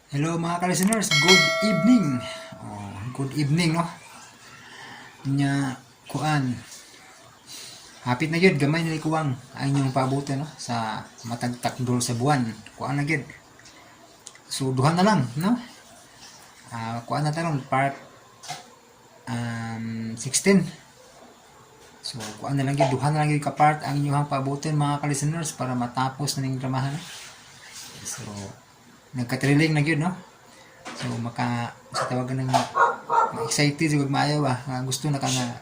Hello mga ka-listeners, good evening. Good evening no. Nya kuan. Hapit na gyud gamay na kuwang ang inyong pabuti no sa matagtakdol sa buwan. Kuan na gyud. So duha na lang no. Kuan na taron part 16. So kuan na lang gyud, duha na lang gyud ka part ang inyong pabuti mga ka-listeners para matapos na ning dramahan. So nagka-thrilling na gyud no. So sa tawagan ng excited sigud maayo ba nga gusto na ka na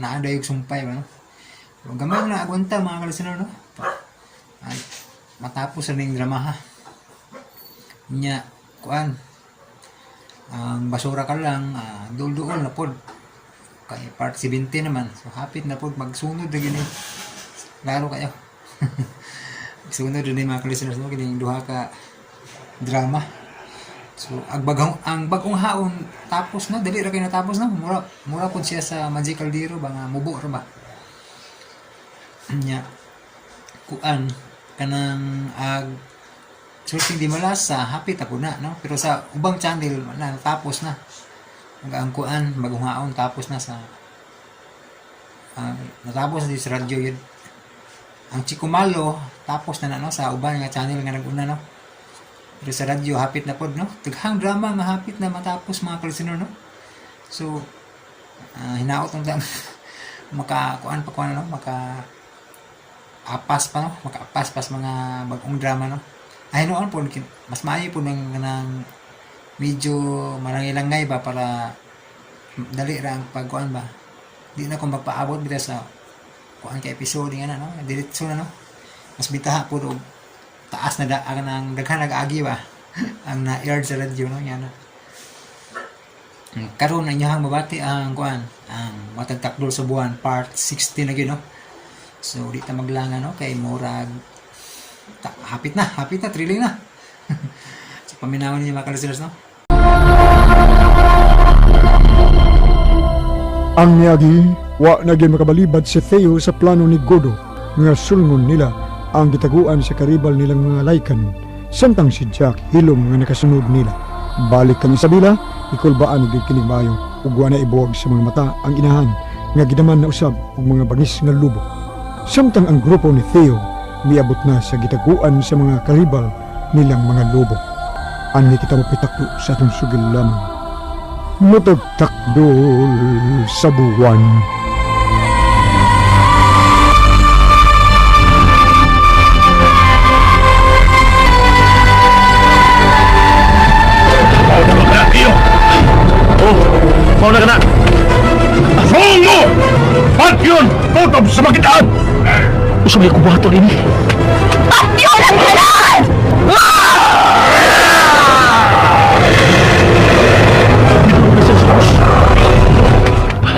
naada yung sumpay ba no. So gamay na agwanta mga ka-listener no. Ay, matapos na ning drama ha. Nya kuan ang basura ka lang duol-duol na pod kay part 70 naman. So hapit na pod magsunod na gini. Klaro kayo. Sunod din mga ka-listeners no kining duha ka drama. So ang bagong haon tapos na dali ra kay natapos na mura pud siya sa Magical Diro ba nga mubo ra ba. Nya kuan kanang shooting di malasa hapit ako na no pero sa ubang channel na tapos na ang kuan bagong haon tapos na sa natapos na sa radyo yun. Ang Chikumalo tapos na no sa ubang nga channel nga naguna no. Pero sa radyo hapit na pod no. Daghang drama nga hapit na matapos mga ka-listener no. So hinaot ang makakuan pa kuan no, maka-apas pa no, maka-apas mga bagong drama no. Ay noon po mas maayo po ng medyo marangilangay ba para dali ra ang pagkuan ba. Di na ko magpaabot bitaw sa kuan ka episode nga na no. Diretso na no. Mas bitaha po taas na ang daghan nag-agi ba ang na-aired sa radyo no yan. Karon ang inyong mabati ang kuan ang matagtakdol sa buwan part 16 na gyud no. So di ta maglangan no kay murag hapit na thrilling na. So paminawan niyo mga ka-listeners no. Ang miyagi wa naging makabalibad si Theo sa plano ni Godo nga sulngon nila ang gitaguan sa karibal nilang mga laykan samtang si Jack hilom nga nakasunod nila. Balik kami sa bila, ikulbaan ni kining bayo ug wa na ibuwag sa mga mata ang inahan nga gidaman na usab og mga bangis nga lubo. Samtang ang grupo ni Theo miabot na sa gitaguan sa mga karibal nilang mga lobo. Ani kita mapitakdo sa atong sugil lamang. Matagtakdol sa buwan. Mauna ka na! Asong mo! Ba't yun? Tutob sa makitaan! Gusto mo yung kubato rin eh. Ba't yun ang galan?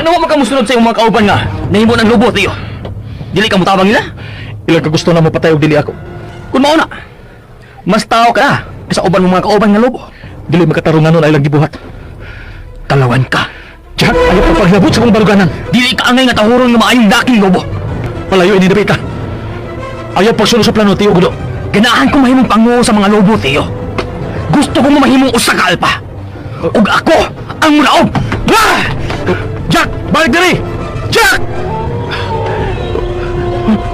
Ano mo makamusunod sa iyong mga kauban nga? Nahimo ng lubot iyo. Dili ka mutabang nila? Ilang ka gusto na mo patay o dili ako. Kung mauna, mas tao ka na sa uban mo mga kauban nga lobo. Dili makatarungan nun ay lang gibuhat. Talawan ka. Jack, ayaw pa paglabot sa kong baruganan. Dili ka angay nga tahuron nga maayong daking lobo. Palayo ini dapita. Ayaw pagsunod sa plano, Tiyo Gudo. Ganahan ko mahimong panguho sa mga lobo, Tiyo. Gusto ko mahimong usakal pa. Ug ako ang muraog. Jack, balik dali! Jack!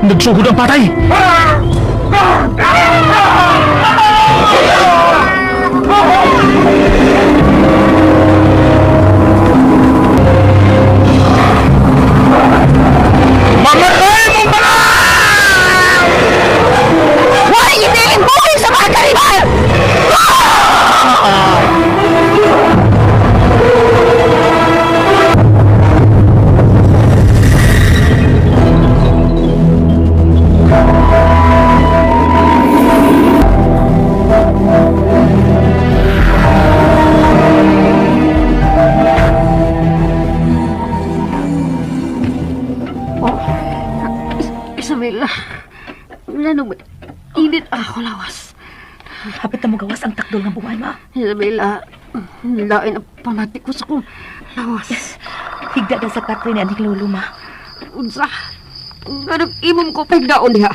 Nagsugod ang patay. Mamatay mo ba? Wala itilin buhay sa mga karibal! Isabela, nanong init ako lawas. Hapit na mo gawas ang takdol ng buwan mo. Isabela, lain ang pamati ko sa kong lawas. Higda na sa Catherine aning luluma. Unsa, ganang imom ko pagdaon diha.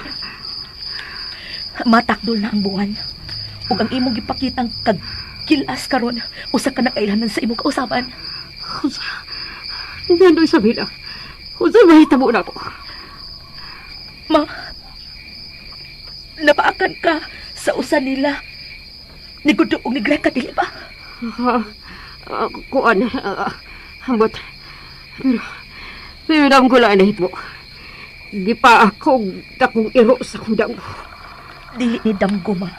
Matakdol na ang buwan. Ug ang imong gipakitang Kilas karon, usa ka na kailangan sa imong kausaban. Gano'y sabi na. Unsa mahitabo na ko. Ma, napaakan ka sa usa nila. Ni Gudo ug ni Greca, dili ba? Kuan, hambot. Pero dam ko lang nahitbo. Di pa ako dakong iro sa kudang. Dili ni damgo, ma.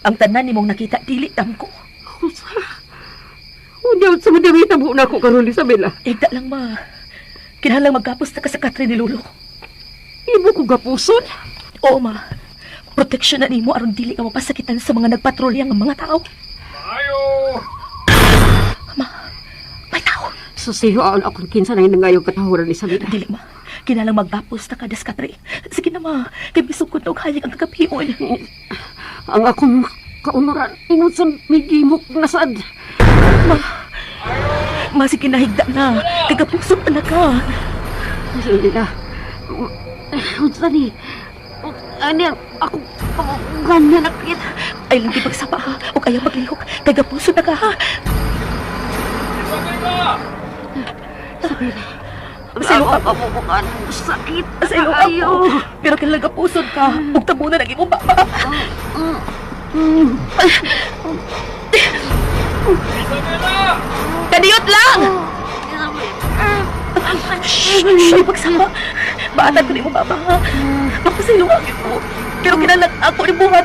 Ang tanan nimong nakita, dili damgo. Unyam sa madami tabo na ako karon Isabela. Igda lang, ma. Kinahanglang magkapos na ka sa Catherine ni Lolo. Ibo ko gapuson. Oo, ma. Proteksyon na nimo aron dili ka mapasakitan sa mga nagpatrolya ng mga tao. Ayo! Ma, may tao. Susihoan akong kinsa nang nangayong katahuran Isabela. Dili, ma. Kinahanglang magkapos na ka das Catherine. Sige na, ma. Kay bisog ko og hayag ang kagapion. Ang akong kaunuran, ingon sa may gimok nasad. Ma, sige na, higda na. Kagapusog na ka. Isabela, unsa ni? Ani, ako ganyan nakit. Ay lang di pagsapa, ha. O kaya maglihok. Kagapusog na ka, ha. Isabela, Sa'yo ako ako. kamukukan. Sakit. Sa'yo Ayaw. ako. Pero kailang kapusod ka. Huwag tabunan ang imong baba. Kaniyot lang! Shhh! Pagsama. Baatan ko ni mo baba, ha. Mapasilungagin mo. Pero kinalag ako ni buhat.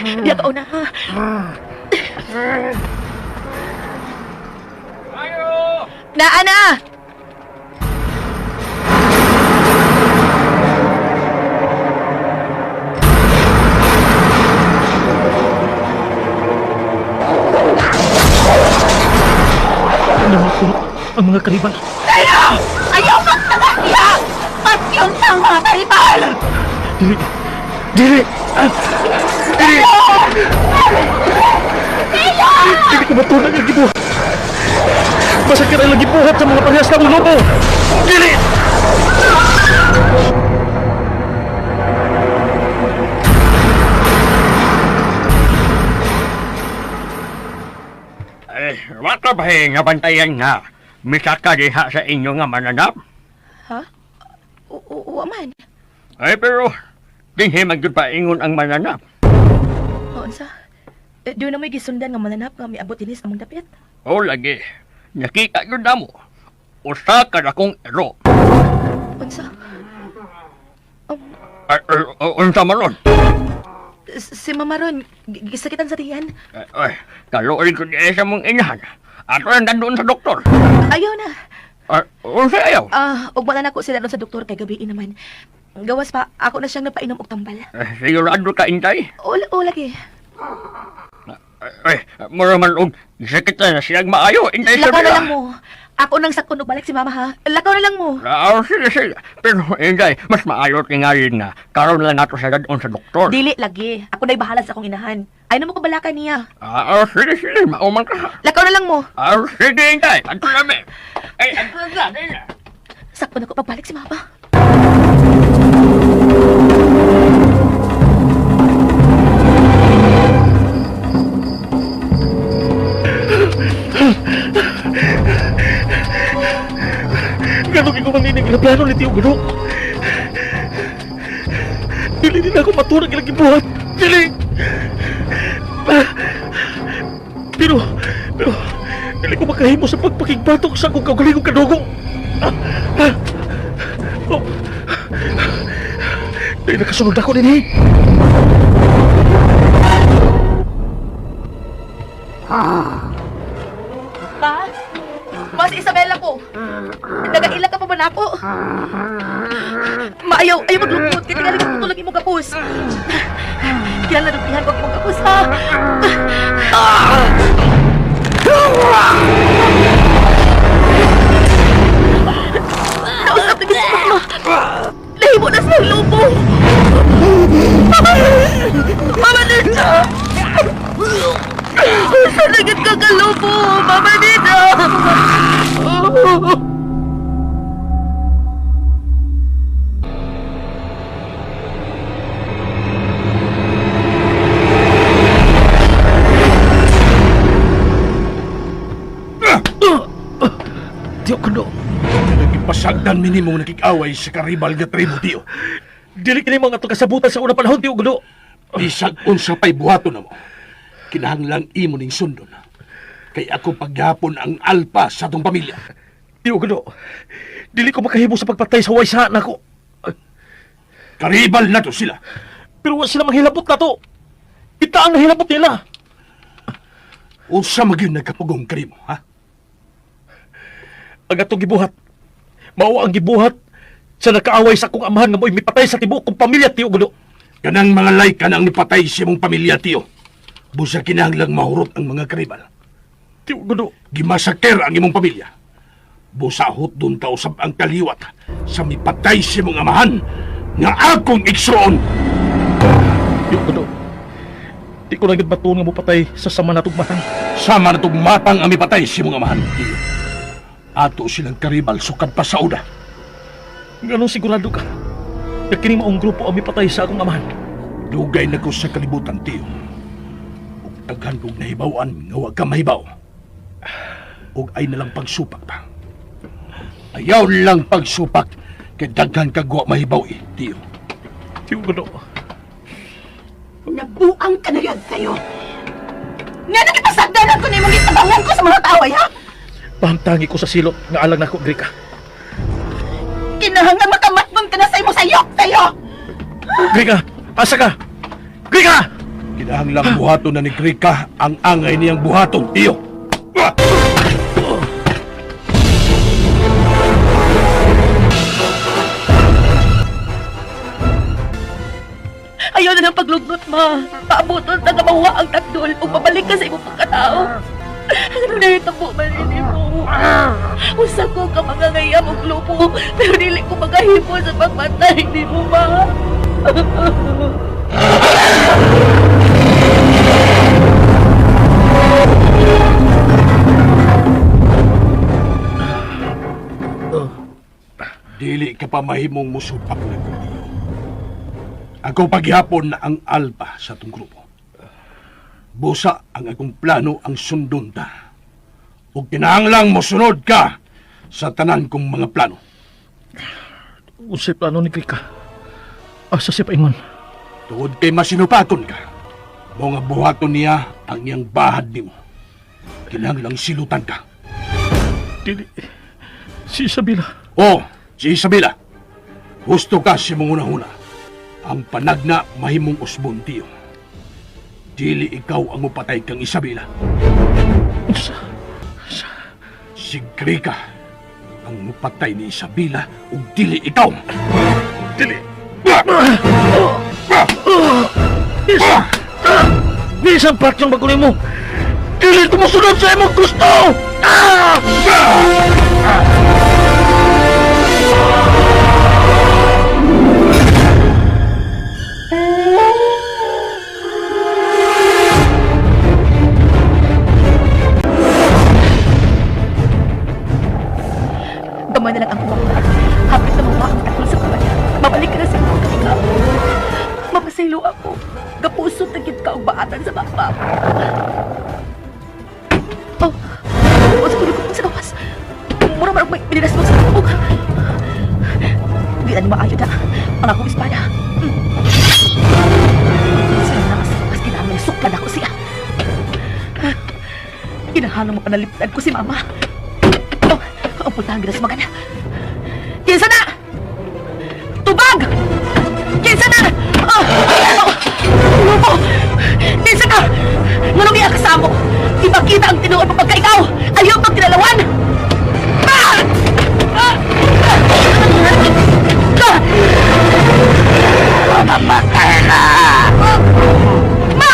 Yakaw na, ha. Naa na! Nawakulot ang mga karibal. Ayaw magtagakya! At yung tanga karibal! Dili! Dili! Dili! Dili ko matunan ang gibuhat! Masakit ang gibuhat sa mga parehas ng ulo ko! Dili! Wala ba nga bantayan nga? Misaka diha sa inyo nga mananap? Ha? Waman. Ay pero, dinhi magyud pa ingon ang mananap. O, unsa? Doon na may gisundan nga mananap nga may abot inis among dapit. O lagi, nakita yun na mo. Usa ka na kong ero. Unsa? Unsa man ron? Si Mama Ron, gisakitan sa tiyan. Ay, kaluoy ko niya sa mong inahan. Ato lang nandoon sa doktor. Ayaw na. Unsa ayaw? Og wala na ko sila doon sa doktor kay gabi naman. Gawas pa, ako na siyang napainom og tambal. Sigurado ka intay? O lagi. Ay, maraman og sakit na siyang maayo. Intay sa Lakaw na lang mo. Ako nang sakon og balik si Mama, ha. Lakaw na lang mo. Sige. Pero intay, mas maayo tingalin na. Karon lang nato sa dadon sa doktor. Dili lagi. Ako na'y bahala sa akong inahan. Ay na mo kabalakan niya. Sige, mauman ka. Lakaw na lang mo. Sige, intay. Anto na, me. Ay, anto na. Sakon ako pagbalik si Mama. Ganun ko manginig na plano ni Tio Gudo. Dili din ako maturag ilang gibuhat. Dili! Pero, dili ko makahimo sa pagpakigbatok sa akong kaugalingong kadugong. Dili nakasunod ako din eh. Ma, si Isabela ko. Nagaila ka pa ba na ako? Ayaw maglungkot. Kaya tingali ko tulog imong kapus. Kaya nadupihan ko imong kapus, ha? Nausap na si Mama. Nahimo na sa lubong. Mama, dito! Sa lagit ka kalubo! Mama, dito! Sagdan minimong nakikaway sa karibal nga tribo, tiyo. Dili kini mga to kasabutan sa una panahon, Tiyo Gudo. Isag unsa pa'y buhato na mo. Kinahanglang imo ning sundon. Kay ako paghapon ang alpa sa tong pamilya. Tiyo Gudo, dili ko makahimo sa pagpatay sa waysa na ko. Karibal na to sila. Pero wa sila manghilabot na to. Ita ang nahilabot nila. Unsa magyud nagkapugong karimo, ha? Ang atong gibuhat. Mao ang gibuhat sa nakaaway sa akong amahan nga mo'y mipatay sa tibuok kong pamilya, Tiyo Gudo. Kanang mga laykan ang nipatay sa imong pamilya, tiyo. Busa kinahanglang mahurot ang mga karibal. Tiyo Gudo. Gimasaker ang imong pamilya. Busahot dun kausap ang kaliwat sa mipatay sa imong amahan nga akong igsoon. Tiyo Gudo. Di ko nagad matuon nga mo patay sa sama na tugmatan. Sama na matang ang mipatay sa imong amahan, tiyo. Ato silang karibal sukad pa sa una. Ganun sigurado ka. Na kini maong grupo ang mipatay sa akong amahan. Dugay na ko sa kalibutan, tiyo. Ug daghan kong nahibawan nga wag ka mahibaw. Ug ay nalang pagsupak pa. Ayaw lang pagsupak kay daghan ka guwa mahibaw tiyo. Tiyo Gudo. Nabuang ka na yun kayo. Nga nakipasagdanan ko na yung mga itabangan ko sa mga kaaway, ha? Pahamtangi ko sa silot nga alang na ako, Grika. Kinahanglan makamatnon ka na sa imo sayok kayo! Grika! Asa ka? Grika! Kinahanglang buhaton na ni Grika ang angay niyang buhaton, tiyo. Ayaw na ng paglugnot, ma. Paabuton sa kamawa ang takdol o pabalik ka sa imong pagkatao. Ano na itabo manini mo? Usa ko ka mga ngayam o grupo, pero dili ko magahimo sa pagmatay ni mo, ma. Dili ka pa mahimong musupak na ko. Ako paghihapon na ang alba sa itong grupo. Busa ang akong plano ang sundon ta. Ug kinahanglang mosunod ka sa tanan kong mga plano. Unsay plano ni Grika? Asa siya paingon? Tuod kay masinupakon ka. Mga buhaton niya ang iyang bahad nimo. Kinahanglang silutan ka. Dili. Si Isabela. Oh, si Isabela. Gusto ka si mong una-una. Ang panagna mahimong usbon, tiyo. Dili ikaw ang mupatay kang Isabela. Si Grika ang mupatay ni Isabela ug dili ikaw. Dili. Bisan part yung bagunin mo. Dili tumusunod sa imong gusto! Gamay na lang ang kuwang. Hapit na mawa ang takol sa kamay. Mabalik ka na sa mga ikaw. Mapasaylo ako. Gapuso tagit ka ang baatan sa baba. Oh, bukas ko ko sa gawas. Mura-marang may pinilas mo sa bubog. Di na ni maayo na ang akong espada. Sila na sa gawas, kinahamay suklan ako siya. Kinahanang mo panalipdan ko si Mama. Ang puntahan gina sa magana. Kinsa na! Tubag! Kinsa na! Kinsa ka! Nganong iya kasamo? Di ba kita ang tinuod pa pagka-ikaw? Ayaw pag tinalawan! Mamatay na! Ma!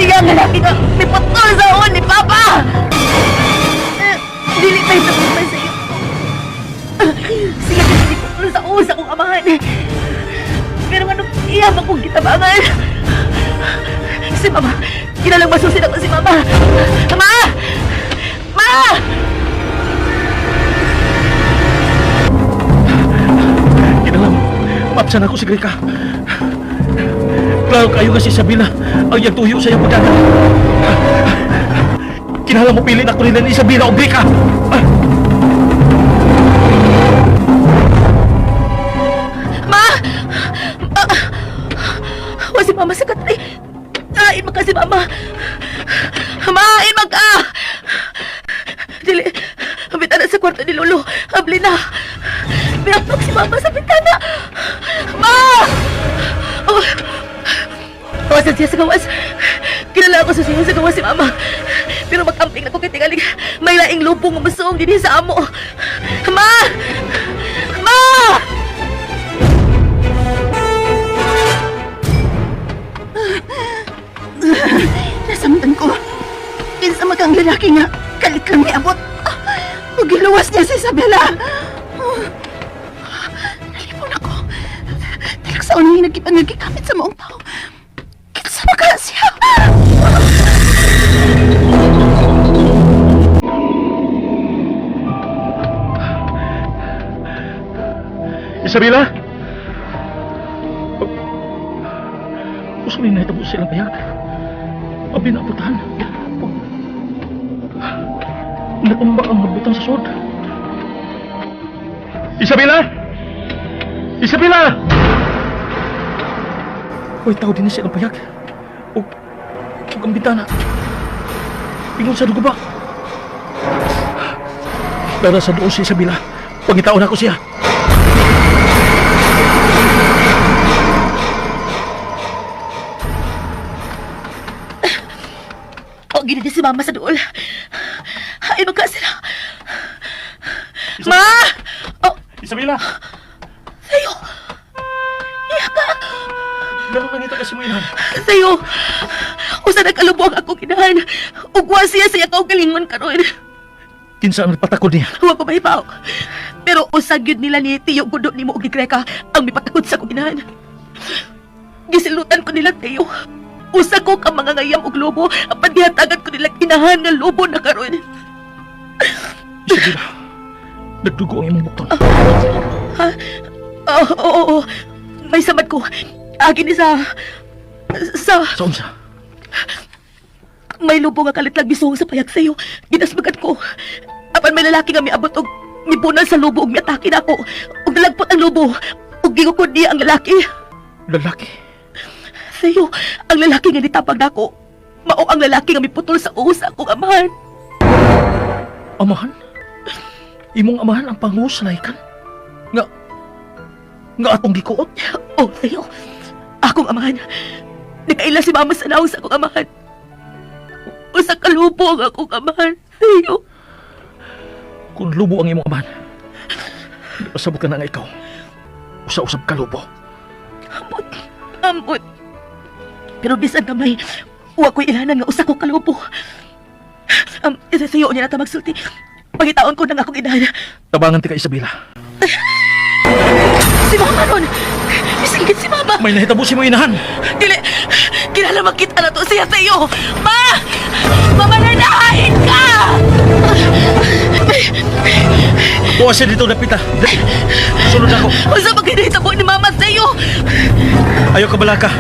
Siya nga laki ka niputol sa uwan ni Papa! Dili tayo tapos sa iyo. Siya nga niputol sa uwan sa kong amahan. Pero nga nung iya ba kong kitabangan? Si Mama, kinalang masusin ako si Mama. Ma! Ma! Kinalang, mapsan ako si Grika. Klaro kayo nga si Isabela ang iyang tuyo sa iyang pagkagal. Kinahanglan mo pilit ako nila ni Isabela o Greka. Ma! Wa si Mama sa katay. Ain mag ka si Mama. Ma, ain mag ka! Dili, bintana sa kwarto ni Lolo. Abli na. Pinapag si Mama sa bintana. Ma! Oh. Kawasan siya sa gawas. Kilala ko sa siya sa gawas si Mama. Pero mag-amping ako kay tingaling may laing lupong umusong din sa amo. Ma! Ma! Nasamtan ko. Kinsa magang lalaki nga kalikang niabot. O giluwas niya si Isabela. Nalipon ako. Talak sa unang nagkipanagkikamit sa maong tao. Kinsa maka siya. Isabela? Gusto rin na itabo silang payak. Mabinabutan. Natumba ang magbutang sa sod. Isabela! Isabela! Hoy, tao din na silang payak. Huwag ang bitana. Ingon sa dugo ba? Tara sa doon si Isabela. Pangitaon ako siya. O, gini si Mama sa dool. Ay, magka sila. Ma! Oh, Isabela! sa'yo. Iya ka. Ganun lang ito kasi mo inahan. Sa'yo. Usa nagkalubog ako kinahan. Ugwa siya siya kaugalingon karon. Kinsa ang patakod niya. Huwag ko mahibaw. Pero usag yun nila ni Tiyo Gudo ni mo Greka ang mipatakod sa kuginahan. Gisilutan ko nila Tiyo. Usa ko ka mga ngayam og lobo. Apan gihatagan ko nila kinahan nga lobo na karon. Isabela, nagdugo ang imong bukton. Ha? Oo. May samad ko. Agin ni sa Sa unsa? may lobo nga kalitlag bisuhong sa payak sa'yo. Ginasbagan ko. Apan may lalaki nga miabot og mipunan sa lobo og miatake na ako. Og nalagpot ang lobo. Og gingukod niya ang lalaki. Lalaki? Sa'yo, ang lalaki nga nitapag na ako. Mao ang lalaki nga miputol sa usa akong amahan. Amahan? Imong amahan ang panguslay kan? Nga atong gikuot? Oh, sa'yo. Akong amahan. Nakaila si Mama sa naong sa akong amahan. Usa kalupo ang akong amahan. Sa'yo. Kung lubo ang imong amahan, pasabot ka na nga ikaw. Usa-usab ka lubo. Ambot. Pero bisan kamay, huwag ko'y ilanan nga usa ko kalupo. Isa sa'yo niya na ta magsulti. Pagitaon ko ng akong inahan. Tabangan ti ka, Isabela. Si Mama ron! Isingit si Mama! May nahitabo si mo inahan. Dili! Kilala makita na to siya sa'yo! Ma! Mamananahain ka! Bukas siya dito, Napita. Dali, sunod ako. Usa maghinahitabo ni Mama sa'yo! Ayaw ka balaka.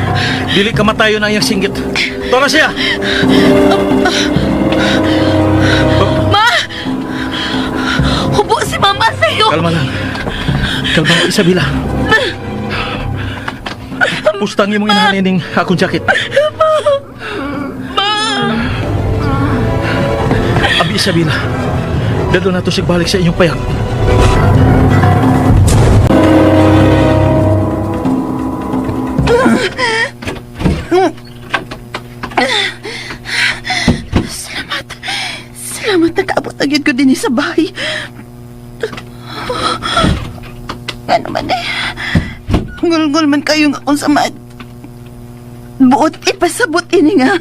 Dili ka matayo na iyang singgit. Tora siya! Ma! Hubo si Mama sa'yo! Kalma lang. Kalma lang, Isabela. Pustang imong inahanin akong jacket. Abi, Isabela. Dado na to sigbalik sa inyong payag. Salamat nakaabot na yun ko din sa bahay. Nga naman eh. Ngul-ngul man kayong akong samad. Buot ipasabot ini nga.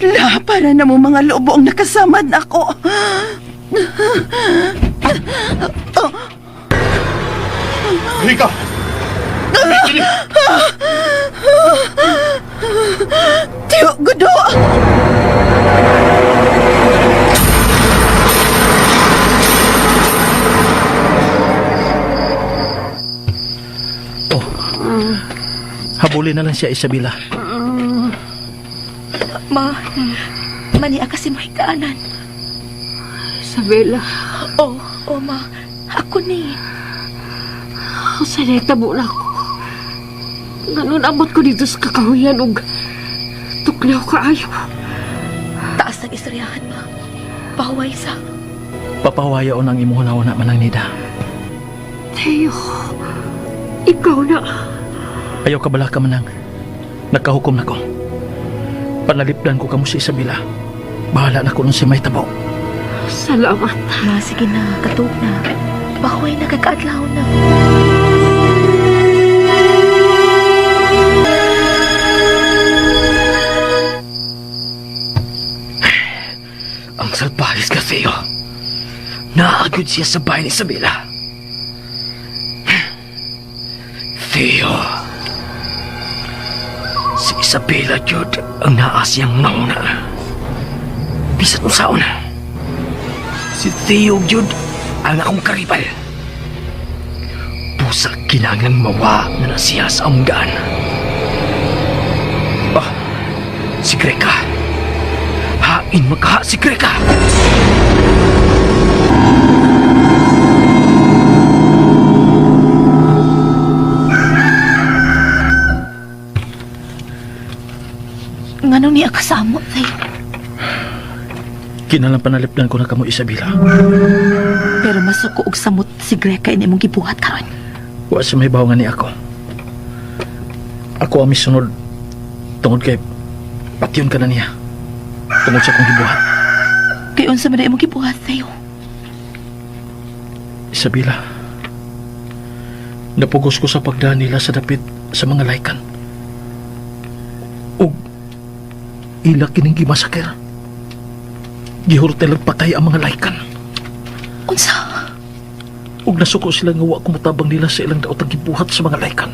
La, para na mo mga lobo ang nakasamad na ako. Rika! Tiyo, Gudo! Habulin na lang siya, Isabela. Ma, mani kasi mahigaanan. Isabela, Oh, ma. Ako ni. sanay tabo na ako. Ganun abot ko dito sa kakahuyan ug tuklaw kaayo. Taas ng istoryahan, ma. Pahuway sa. Papawayaon ang imuhon na manang nida. Teo, ikaw na. Ayaw ka bala ka manang. Nagkahukom na ko. Panalipdan ko kamo si Isabela. Bahala na ko nun si may tabo. Salamat. Ma, sige na. Katog na. Pahuway na kakaadlaw na. Ang salbahis ka, Theo. Naagod siya sa bahay ni Isabela. Theo. Si Isabela, Jud, ang naas siyang mauna. Bisat mo saon. Si Theo, Jud, ang akong karibal. Pusa kinahanglang mawa na siya sa amgaan. Ah, si Greka. Hain magkaha si Greka. Nganong niya kasamo, tay? Kinalang panalipdan ko na kamo, Isabela. Pero masuko og samot si Greka ini mong gibuhat karon. Wa sa may bawang ni ako. Ako ang misunod tungod kay patyon ka na niya. Tungod sa kong gibuhat. Kay unsa man imong gibuhat, tayo? Isabela, napugos ko sa pagdaan nila sa dapit sa mga laykan. Ug ila kining gimasakir. Gihurtel patay ang mga laykan. Unsa? Ug nasuko sila nga wa kumutabang nila sa ilang daotang gibuhat sa mga laykan.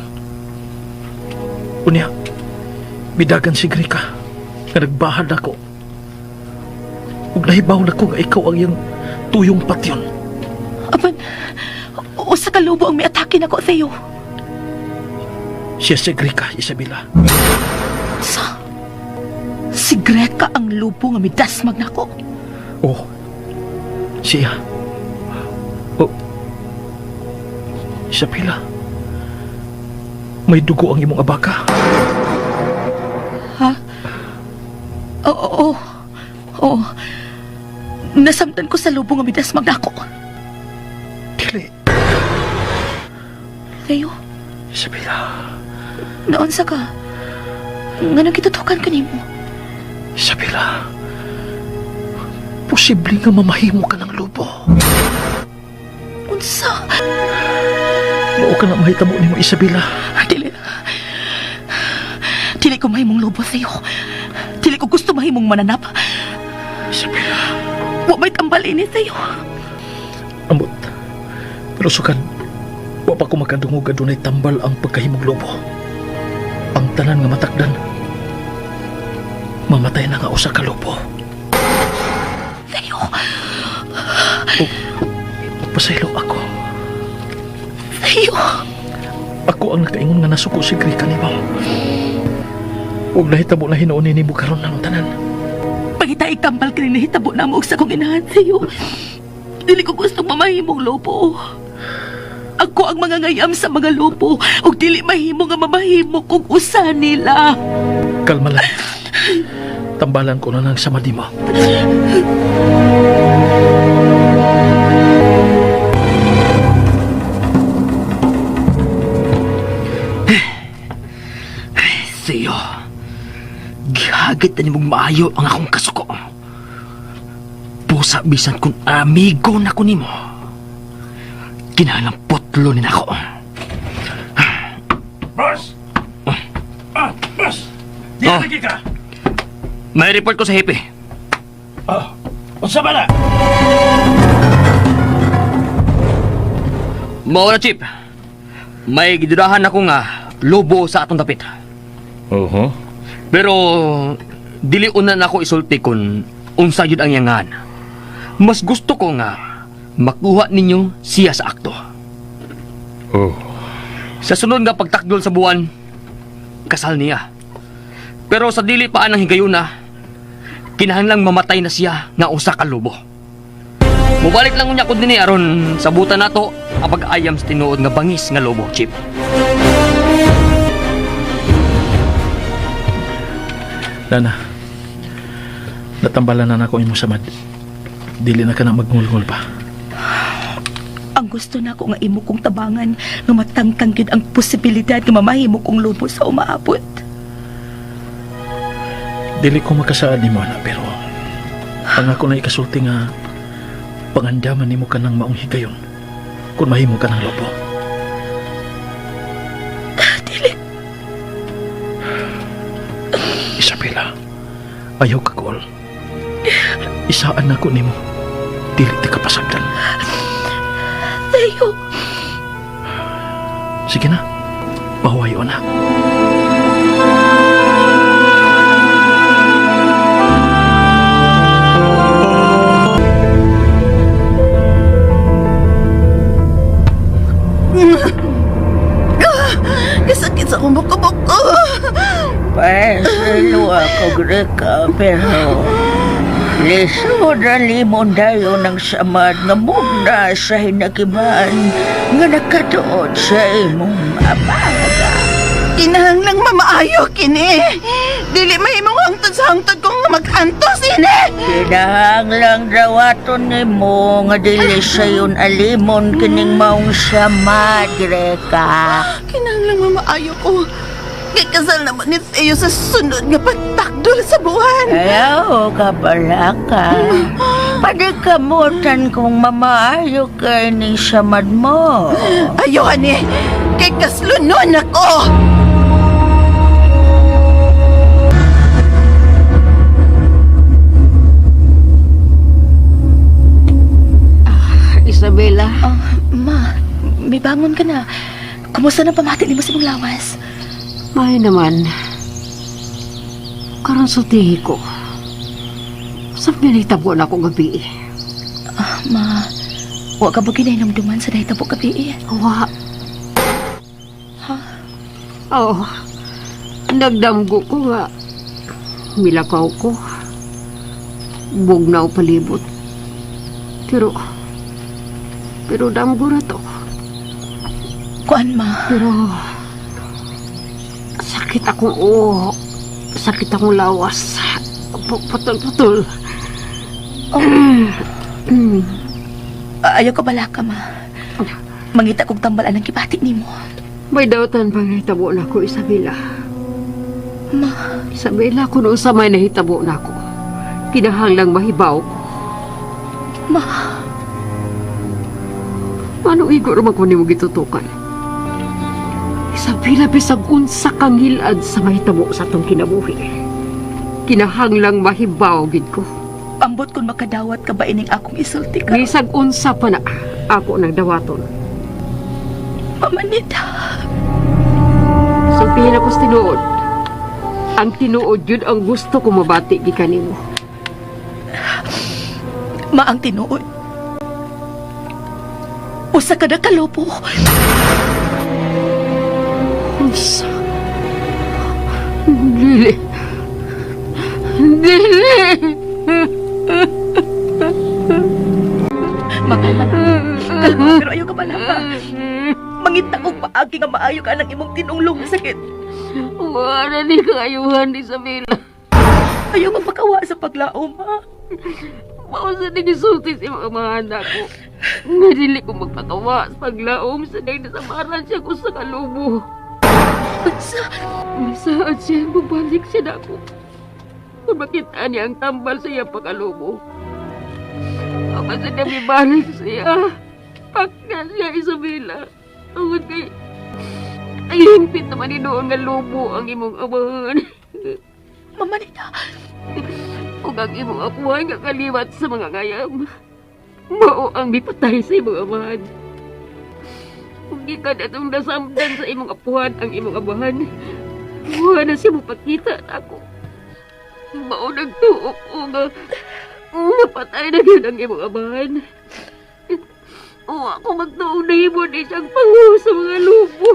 Unya, bidagan si Greka nga nagbahad ako. Ug nahibaw na ko nga ikaw ang iyang tuyong patyon. Apan, usa ka lubo ang may atake nako, Theo. Siya si Greka, Isabela. Si Greka ang lubo nga midasmag nako. Oh, siya. Oh, Isabela. May dugo ang imong abaka. Ha? Oo. Oo. Nasamtan ko sa lubo nga midasmag nako. Dili, Theo, Isabela. naunsa ka? Nganong kitutukan ka nimo? Isabela. Posible nga mamahimo ka ng lubo. Unsa? Mao ka na mahitabo nimo, Isabela. Dili. Dili ko mahimong lubo, Theo. Dili ko gusto mahimong mananap. Isabela. Wa may tambal ini, Theo. Ambot. Pero sukad, wa pa ko makadungog adunay tambal ang pagkahimog lobo. Ang tanan nga matakdan, mamatay na nga usa ka lobo. Theo. Pasaylo ako. Theo. Ako ang nakaingon nga nasuko si Greka ni Mao. Huwag nahitabo na hinuunin ni mo karon ng tanan. Pagita ikambal ka rin nahitabo na mo sa kong inahan, Theo. Dili ko gustong mamahimong lobo. Ako ang mga ngayam sa mga lobo ug dili mahimo nga mamahimo kung usa nila. Kalma lang. Tambalan ko na ng samadi mo. Theo, gihagit na nimong maayo ang akong kasuko. Pusa bisan kung amigo na ko nimo. Kinalang putlo ni nako. Boss! Boss! Di Oh. lagi ka! May report ko sa hepe. Unsa ba na? Mao na, Chip. May gidudahan ako nga lobo sa atong dapit. Pero dili una na ako isulti kung unsa yun ang yangan. Mas gusto ko nga makuha ninyo siya sa akto. Sa sunod nga pagtakdol sa buwan, pagkasal niya. Pero sa dili pa anang higayuna, kinahanglang mamatay na siya nga usa ka lobo. Mubalik lang unya ko dinhi aron sabutan nato ang pag-ayam sa tinuod nga bangis nga lobo, Chip. Lana, natambalan na ako imo samad. Dili na ka na magngulngol pa. Ang gusto na ko nga imo kong tabangan nga matangtang gid ang posibilidad nga mamahimo kong lobo sa umaabot. Dili ko makasaad nimo ana, pero ang ako na ikasulti nga pangandaman nimo ka ng maong higayon kung mahimo ka ng lobo. Dili. Isabela, ayaw ka kol. Isaan na ko nimo. Dili ti kapasagdan. Tayo. Sige na, pahuwayo na. Kasakit sa kumukubok ko. Pasalo ako, Greka, pero lisod ang limon dayo ng samad nga mugna sa hinakiban nga nakatuod sa imong amaga. Kinahanglang mamaayo kini. Dili mahimong hangtod sa hangtod kong mag-antos ini. Kinahanglang dawaton nimo nga dili sayon alimon kining maong samad, Greka. Kinahanglang mamaayo ko. Kay kasal naman ni Theo sa sunod nga pagtakdol sa buwan. Ayaw ka pala ka. Padikamutan kung mamaayo kay ni samad mo. Ayaw ani. Kay kaslunon ako. Isabela, Ma, may bangon ka na. Kumusta na pamati ni mo sa mong lawas? may naman. Karon sultihi ko. Sabi na itabo na ako gabi. Ma, wa ka ba ginainomduman sa dahita po gabi? Wa. Ha? Oo. Nagdamgo ko nga. Milakaw ko. Bugnaw palibot. Pero damgo na to. Kuan, ma? Pero sakit akong lawas. Putol-putol. Ayaw ka bala ka, ma. Mangita kong tambalan ng kibati ni mo. May dawatan pang nahitabo na ko, Isabela. Ma, Isabela, kung sa may nahitabo na ko, kinahanglang mahibaw ko. ma, Ano igor man ko nimo gitutukan? Isabela, bisag unsa kang hilad sa mahitabo sa atong kinabuhi. Kinahanglang mahibaw gid ko. ambot kung makadawat ka ba ining akong isulti ka? Bisag unsa pa na ako nagdawaton. Pamanita. Sultihin ako sa tinuod. Ang tinuod yun ang gusto ko mabati gikan nimo. Ma, ang tinuod. Usa ka na kalopo. Unsa? Dili. Dili. Kalma, pero ayaw ka bala pa. Mangita kong paagi nga maayo ka ng imong tinulong sa sakit. Wala ni kaayuhan, Isabela. Ayaw magpakawa sa paglaom, ha? Mausa ni gisulti si mga anak ko. Nga dili ko magpatawa sa paglaom sa day na samaran siya ko sa kalubo. Saan siya magbalik siya na ako. Kung makita niya ang tambal sa iyang pagkalubo. Ako sa kami balik siya. Pakna siya, Isabela. Awad kay... Ay, hingpit naman ni doon nga lubo ang imong amahan. Mamanita. Kung ang imong apuhan nga kaliwat sa mga ngayam, mao ang mipatay sa imong amahan. Kung di ka natong nasamdan sa imong apuhan ang imong amahan, buha na siya mapakita na ako. Mao nagtuok ko nga napatay na yun ang imong amahan. O ako magtuong na himo ni siyang pangu sa mga lubo.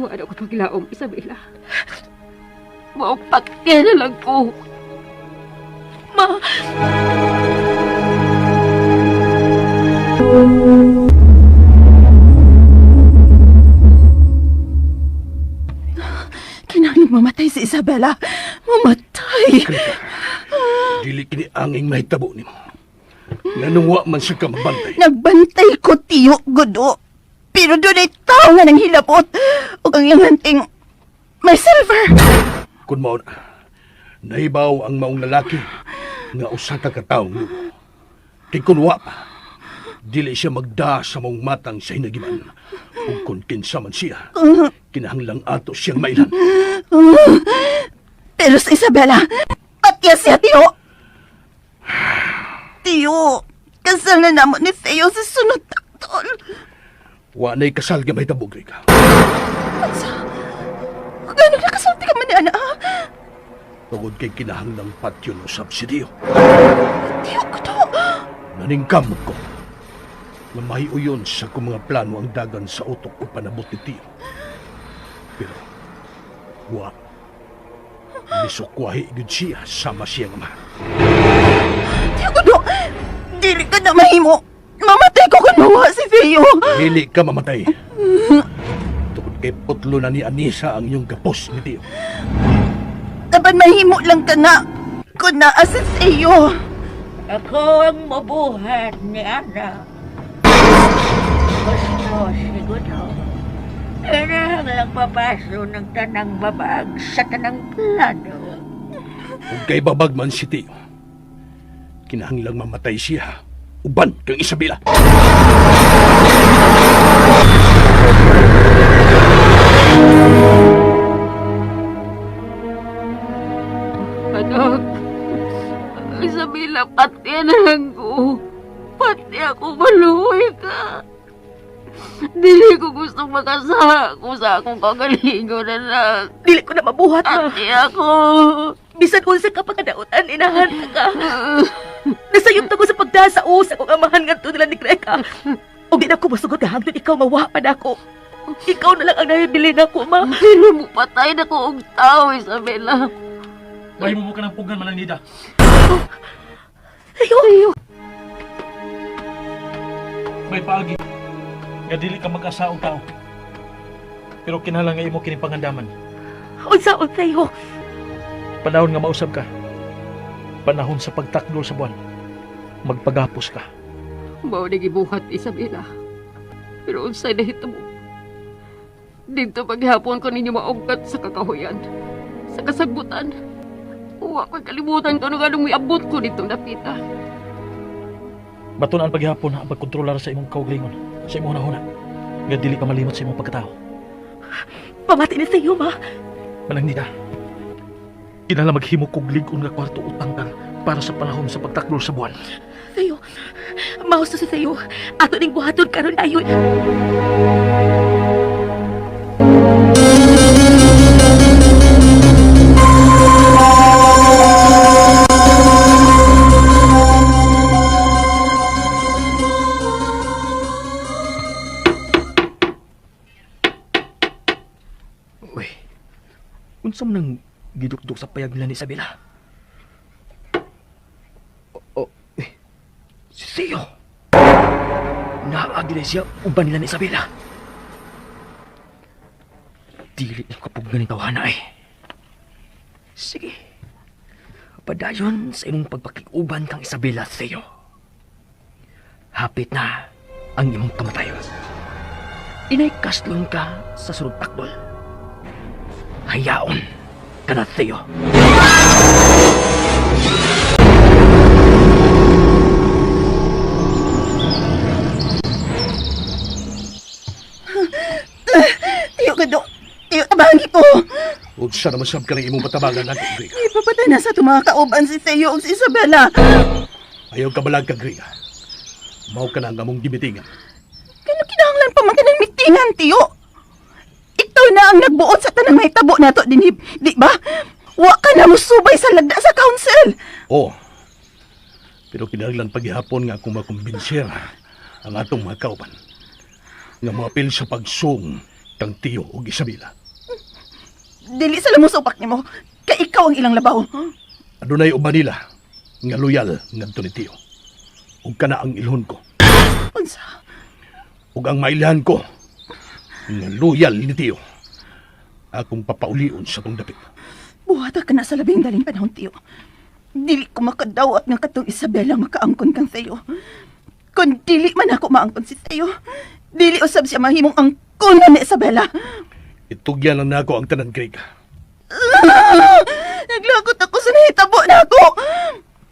Wala ko paglaom, Isabela. Maupakya na lang ko. Ma, Kinahanglan mamatay si Isabela. Mamatay. Dili kini anging mahitabo nimo. Nanungwa man siya ka mabantay. Nagbantay ko, tiyo, Godo. Pero doon ay tao nga nang hilabot. O ang iyang hanting may silver. Kung mao na, naibaw ang maong lalaki nga usa ka kataong lubo. Kay kung wa pa, dili siya magda sa maong matang sa hinagiman. Ug kung kinsa man siya, kinahanglang ato siyang mailan. Pero si Isabela, patya siya, tiyo. Tiyo, kasal na namon ni Theo sa sunod taktol. Wa na'y kasal nga mahitabo, Grega. Gano'n nakasulti ka man ni Ana? Tungod kay kinahanglang patyon o subsidiyo. Tiyo, Godo. Naningkamot ko na mahiuyon sa kong mga plano ang dagan sa utok o panabot ni Tiyo. Pero, wa. Nisukwahi gud siya sama siyang ama. Tiyo, Godo. Dili ka na mahimo. Mamatay ko kung mawa si Theo. Dili ka mamatay. Tungod kay putlo na ni Anisa ang iyong gapos ni Tiyo. Taban mahimo lang ka na. Kung naa si Theo. Ako ang mabuhat ni Ana. Gusto siguro. Kinahanglang papaso ng tanang babag sa tanang plano. Kung kay babag man si Tiyo, kinahanglang mamatay siya. Uban kang Isabela. Anak, Isabela, pati na lang ko. Pati ako maluwi ka. Dili ko gusto makasa ko sa akong kagalingon, anak. dili ko na mabuhat, ma. Pati ako. Bisan unsa ka pagkadautan, inahan ka. Nasayop na ko sa pagdasa sa kong amahan nga nila ni Greka. O di na ko masugot hangtod ikaw mawa pa na ako. Ikaw na lang ang nahibili na ko, ma. Pero mo patay na ko og tao, Isabela. May mo ka ng pugan, Mananida. Ayo. May paagi. Nga dili ka mag-asaong tao. Pero kinahanglan nga imo kining pangandaman. Unsaon sa'yo. Panahon nga mausab ka. Panahon sa pagtakdol sa buwan. Magpagapos ka. Mao na gibuhat, Isabela. Pero unsay nahitabo. Dito paghapon ko ninyo maungkat sa kakahuyan. Sa kasagbutan. Uwa ko'y kalimutan ko nung anong miabot ko dito napita. Baton ang paghihapon ang pagkontrolar sa imong kaugalingon. Sa imong hunahuna. Nga dili ka malimot sa imong pagkatao. Pamati ni sa'yo, ma. Mananida. Kinala maghimo kog lig-on nga kwarto utang ka para sa panahon sa pagtakdol sa buwan. Sa'yo. Maos na sa sa'yo. Ato ning buhaton karon ayon. Uy, unsa man nang gidukduk sa payag nila ni Isabela? Si Theo! Naagi na siya uban nila ni Isabela. Dili na kapugnan ni tawana eh. Sige. Padayon sa imong pagpakikuban kang Isabela, Theo. Hapit na ang imong kamatayon. Inay kastlon ka sa sunod takdol. Hayaon ka na, Theo. Tiyo, Godo. Tiyo, tabangi ko. Huwag siya naman sab ka ng imong patabangan natin, Grega. Ipapatay na sa mga kauban si Theo o si Isabela. Ayaw ka balag ka, Grega. Mao ka na ang among gimitingan. Kano kinahanglan pa man ka ng mitingan, Tiyo? Ito na ang nagbuot sa tanang mahitabo nato din, di ba? Wa ka na musubay sa lagda sa council. Oo. Pero kinahanglan paghihapon nga akong makumbinser ang atong mga kauban. Nga mapil sa pagsung kang Tiyo o Isabela. Dili sa lamong upak nimo. Kay ikaw ang ilang labaw. Adunay uban nila nga loyal ngadto ni Tiyo. Ug kana ang ilhon ko. Unsa? Ug ang mailhan ko nga loyal ni Tiyo. Akong papaulion sa tong dapit. Buhata ka na sa labing daling panahon, Tiyo. Dili ko makadawat nga katong Isabela makaangkon kang Tiyo. Kung dili man ako maangkon si Tiyo, dili usab siya mahimong angkonan ni Isabela. Itugyan lang nako ang tanan, Craig. Naglagot ako sa nahitabo na ako.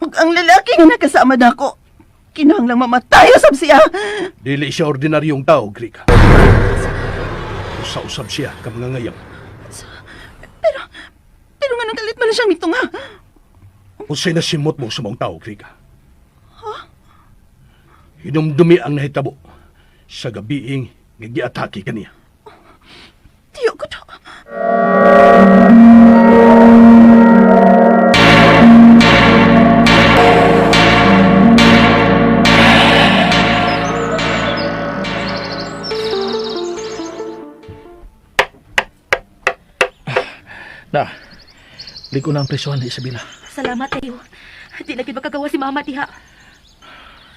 Ug ang lalaki nga nakasama na ako, kinahanglang mamatay usab siya. Dili siya ordinaryong tao, Craig. Usa-usab siya ka mga ngayam. Pero nga nang galit man na siyang mitunga. Unsay nasimot mo sa mga tao, Craig. Hinumdumi ang nahitabo sa gabiing nga giatake kaniya. Tiyo ko to. Na, ligo na ang presyohan ni Isabela. Salamat tayo. Di na gid makagawa si mama diha.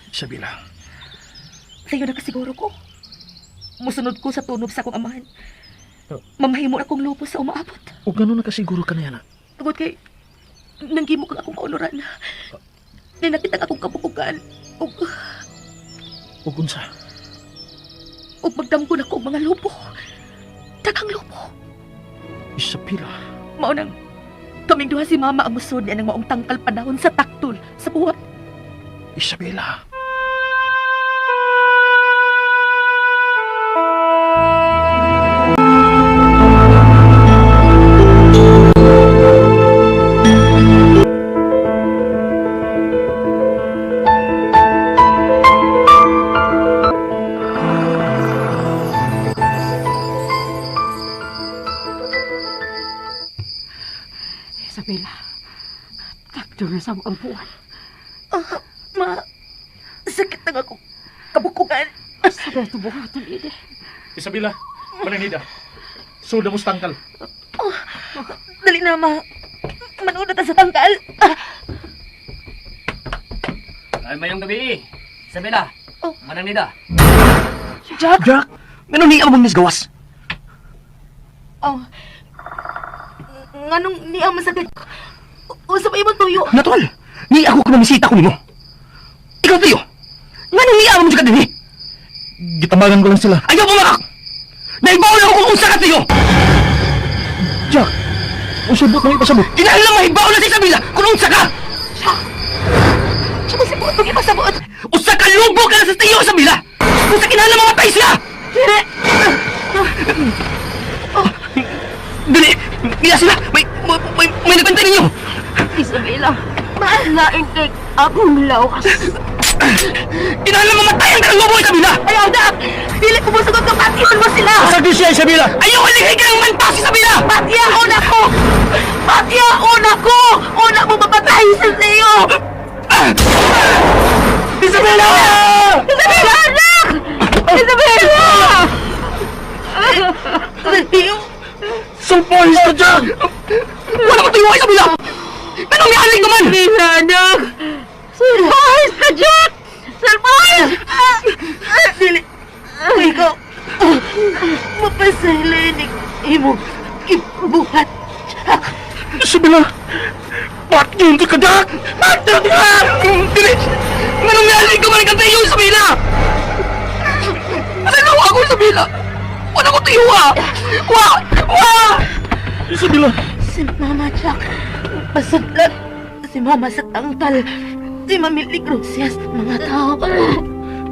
Isabela, Sayo na kasiguro ko. Musunod ko sa tunob sa akong amahan. Mamahimo akong lupos sa umaabot. huwag ganun nakasiguro ka na yan. Tungod kay nanggimo kang akong kaunuran. Ninakita akong kabukugan. Huwag unsa. Ug magdamgo na ko og mga lupo. Daghang lupo. Isabela, Mao nang kaming duha si mama ang musod niya ng maong tangkal panahon sa taktol sa buwan. Isabela. Isabela, taktol na sa ang buwan. Ma, sakit na ako kabukugan. Sabay ito buhatan, Ide. Isabela, mananida. Suda mo sa tangkal. Dali na, ma. Manunod na sa tangkal. Ay, mayong gabi. Isabela, mananida. Jack! Jack, ganun niya mong misgawas. Oh. Nganong ni ang masakit? Usa pa ibang tuyo. Natural, ni ako kumamisita ko nimo. Ikaw tayo. Ganun niya mo siya din eh. Gitamagan ko lang sila. Ayaw mo makak! Naibaw na ako kung unsa ka tayo! Jack, usabot mo ipasabot. Kinahanglan mahibaw na si Isabela kung unsa ka! Siya masabot, huwag ipasabot. Usa ka lubo ka na sa tayo, Isabela! Usa kinahanglan mamatay siya! Dire! Dali! Niya sila! May nagbantay ninyo! Isabela, maalain kay akong lawas. Kinahanglan mamatay ang kalalubo, Isabela! Ayaw, Jack! Dili ko musugod ka patiyon mo sila! Asag din siya, Isabela! Ayaw alihay ka ng mantas, Isabela! Patiyaon ako! Patiyaon ako! Una mo mapatay sa sayo! Isabela! Isabela, anak! Isabela! Sayo! Sulpolis ka dyan! Wala ko tayo, Isabela! Anong may aling naman? Isabela, anak! Surprise ka, Jack! Surprise! Dili! Ikaw! Mapasaylay ni imo ibuhat, Jack! Isabela! Bakit yun ka kadak? Bakit yun ka? Dili! Anong may aling naman ka tayo, Isabela? Ano ako, Isabela? Wala ko tayo, Isabela! Si Mama Jack, pasaglat. Si Mama sa tangkal. Si Mami Ligrosias, mga tao.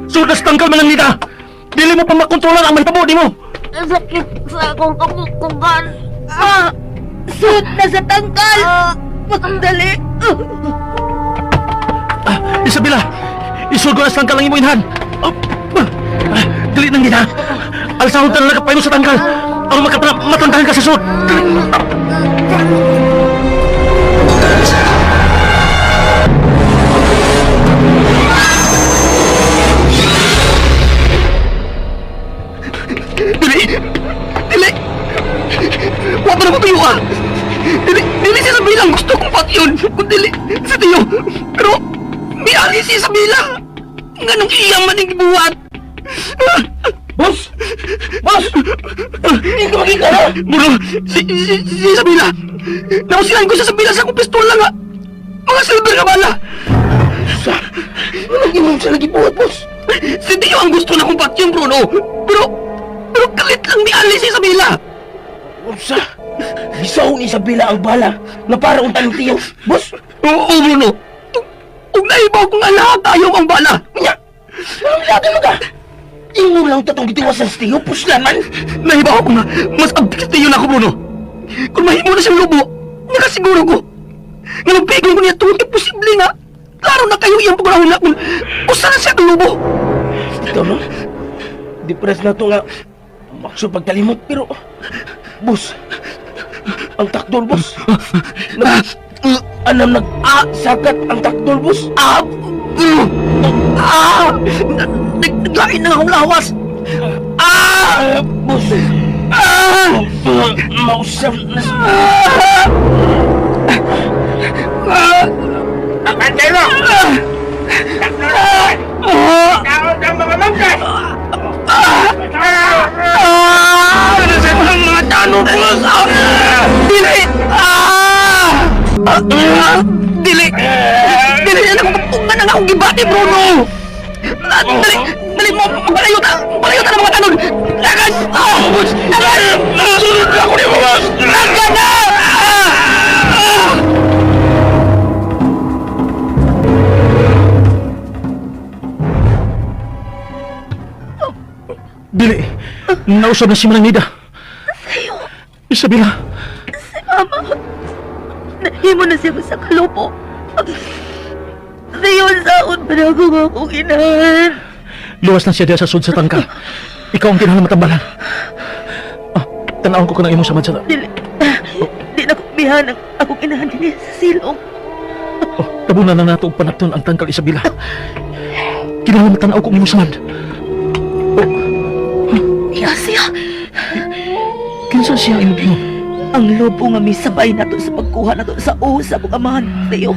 Sudas tangkal man lang nita! Dili mo pa makontrolan ang mahitabo di mo! Sakit sa akong kabukugan. Sud na sa tangkal. Magdali. Isabela! Isul ko na sa tangkal ang imo inhan! Dili nang nita! Alasahod na lang nakapayno sa tangkal! Ang matandahan ka sa sud! Dili Isabela! Nganong iyang maning gibuhat? Boss! Boss! Hindi ka makita na! Bro, si Isabela! Nausilan ko sa Isabela sa akong pistola nga! Mga silver nga bala! Walang ginawa siya lagi buhat, boss! Si Tio ang gusto na kong patyong, Bruno! Pero kalit lang ni Ali si Isabela! Upsa! Gisaw ni Isabela ang bala na para untan ng tiyo, boss! Oo, Bruno! Kung naibaw kong lahat ayaw ang bala! Nya! Anong lagan mo ka? Ingo lang tatong gitiwasan sa tiyo, puslaman! Naibaw ko nga, mas abdik sa Tio na ako, Bruno! Kung mahimo na siyang lubo, nakasiguro ko! Nga magpigong ko niya tuwag posible nga! Klaro na kayo iyang pagkakahula kung usa na siya ang lubo! Ikaw no? Di pares na ito nga makso pagkalimot, pero... Boss! Ang takdol, boss! Anam sakat ang takdol, boss! Naglain na akong lawas! Boss! Mausap na sa... Pantay mo! Tawag ang mga mangkas! Ang mga tanong ko sa Dili! Dili! Dili yan akong kapungan ng akong gibati, Bruno! Dali mo! Palayot na ng mga tanong! Lagan! Lagan! Sunod na ako ni Mamas! Lagan na! Dili! Nausap na si Manangida! Isabela! Ama, nahimo na siya sa kalupo. Sayon saon pa na ako nga akong inahan. Luwas na siya diya sa sud sa tangka. Ikaw ang kinahanglan matambalan. Tanawon ko ng imong samad sa... Di na ko bihan ang akong inahan din sa silong. Tabunan na nato og panapton ang tangkal Isabela. Kinahanglan matanaw ko ang imong samad. Iya siya. Kinsa siya ang imong ingon? Ang lobo nga misabay nato sa pagkuha nato sa sa akong amahan sayo.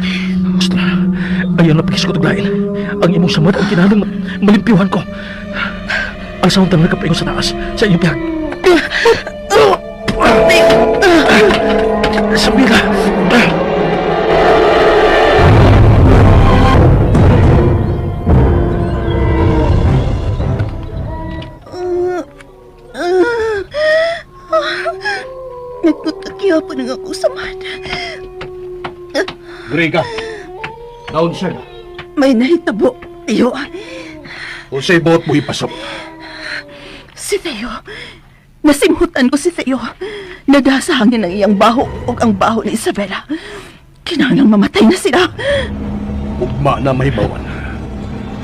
Gusto na. Ayaw na pagkis ko taglain. Ang imong samad ang kinahanglan malimpyuhan ko. Ang sawang tanong nagkapaingon sa taas sa inyong pihag. Isabela! Nagtutakya pa na ako sa mata. Grega, naon siya na. May nahitabo, Teo. Unsay buot mo ipasok. Si Teo. Nasimhutan ko si Teo. Nadasa hangin ang iyang baho o ang baho ni Isabela. Kinahanglang mamatay na sila. Ugma na mahibawan.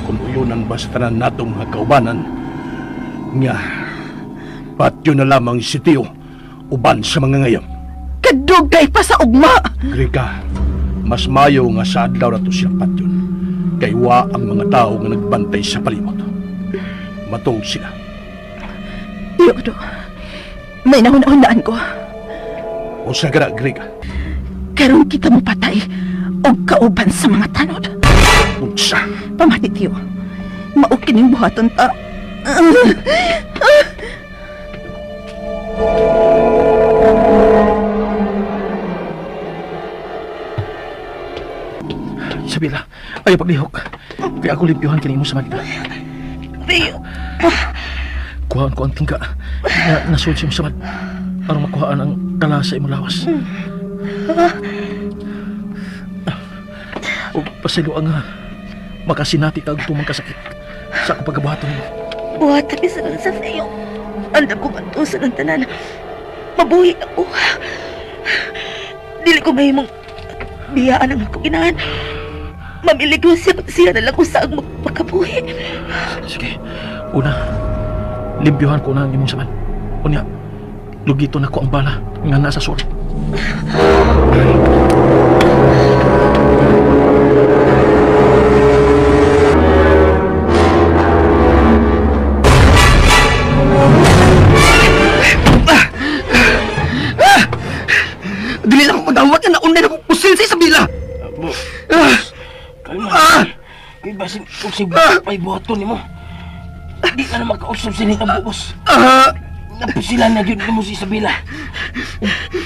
Kung ulunan ba sa tanan natong mga kaubanan, nga, patyo na lamang si Tio, uban sa mga ngayam. Kadugay pa sa ugma. Grega, mas mayo nga sa adlaw na to siyang patyon. Kay wa ang mga tao nga nagbantay sa palimot. Matong sila. Teodo, may nahunahunaan ko. O sa gara, Grega, Karon kita mo patay o kauban sa mga tanod. unsa. Pamati, Teo. Maukining buhaton ta. Isabela, ayaw paglihok. Kaya ako limpyuhan kini mo sa magda. Teo. Kuhaan ko ang tingka na nasud siya mo sa mag. Para makuhaan ang kala sa imong lawas. O pasilo ang makasinati kag tumang kasakit sa akong pagkabuhaton mo. Buhat na bisa lang sa sayo. Andam ko mantusan ang tanan. Mabuhi ako. Dili ko mahimong biyaan ang akong inahan. Mamilig ko siya na lang kung saan magpakabuhi. Sige, una, limpyuhan ko na ang imong saman. Unya, lugito na ko ang bala nga nasa sulit. Dili lang ako magawat na naunay na kong pusil sa Isabela! basin kung si Boss may buhaton ni mo. Di ka na makausap sa nitabo, boss. Napisilan na yun mo si Isabela.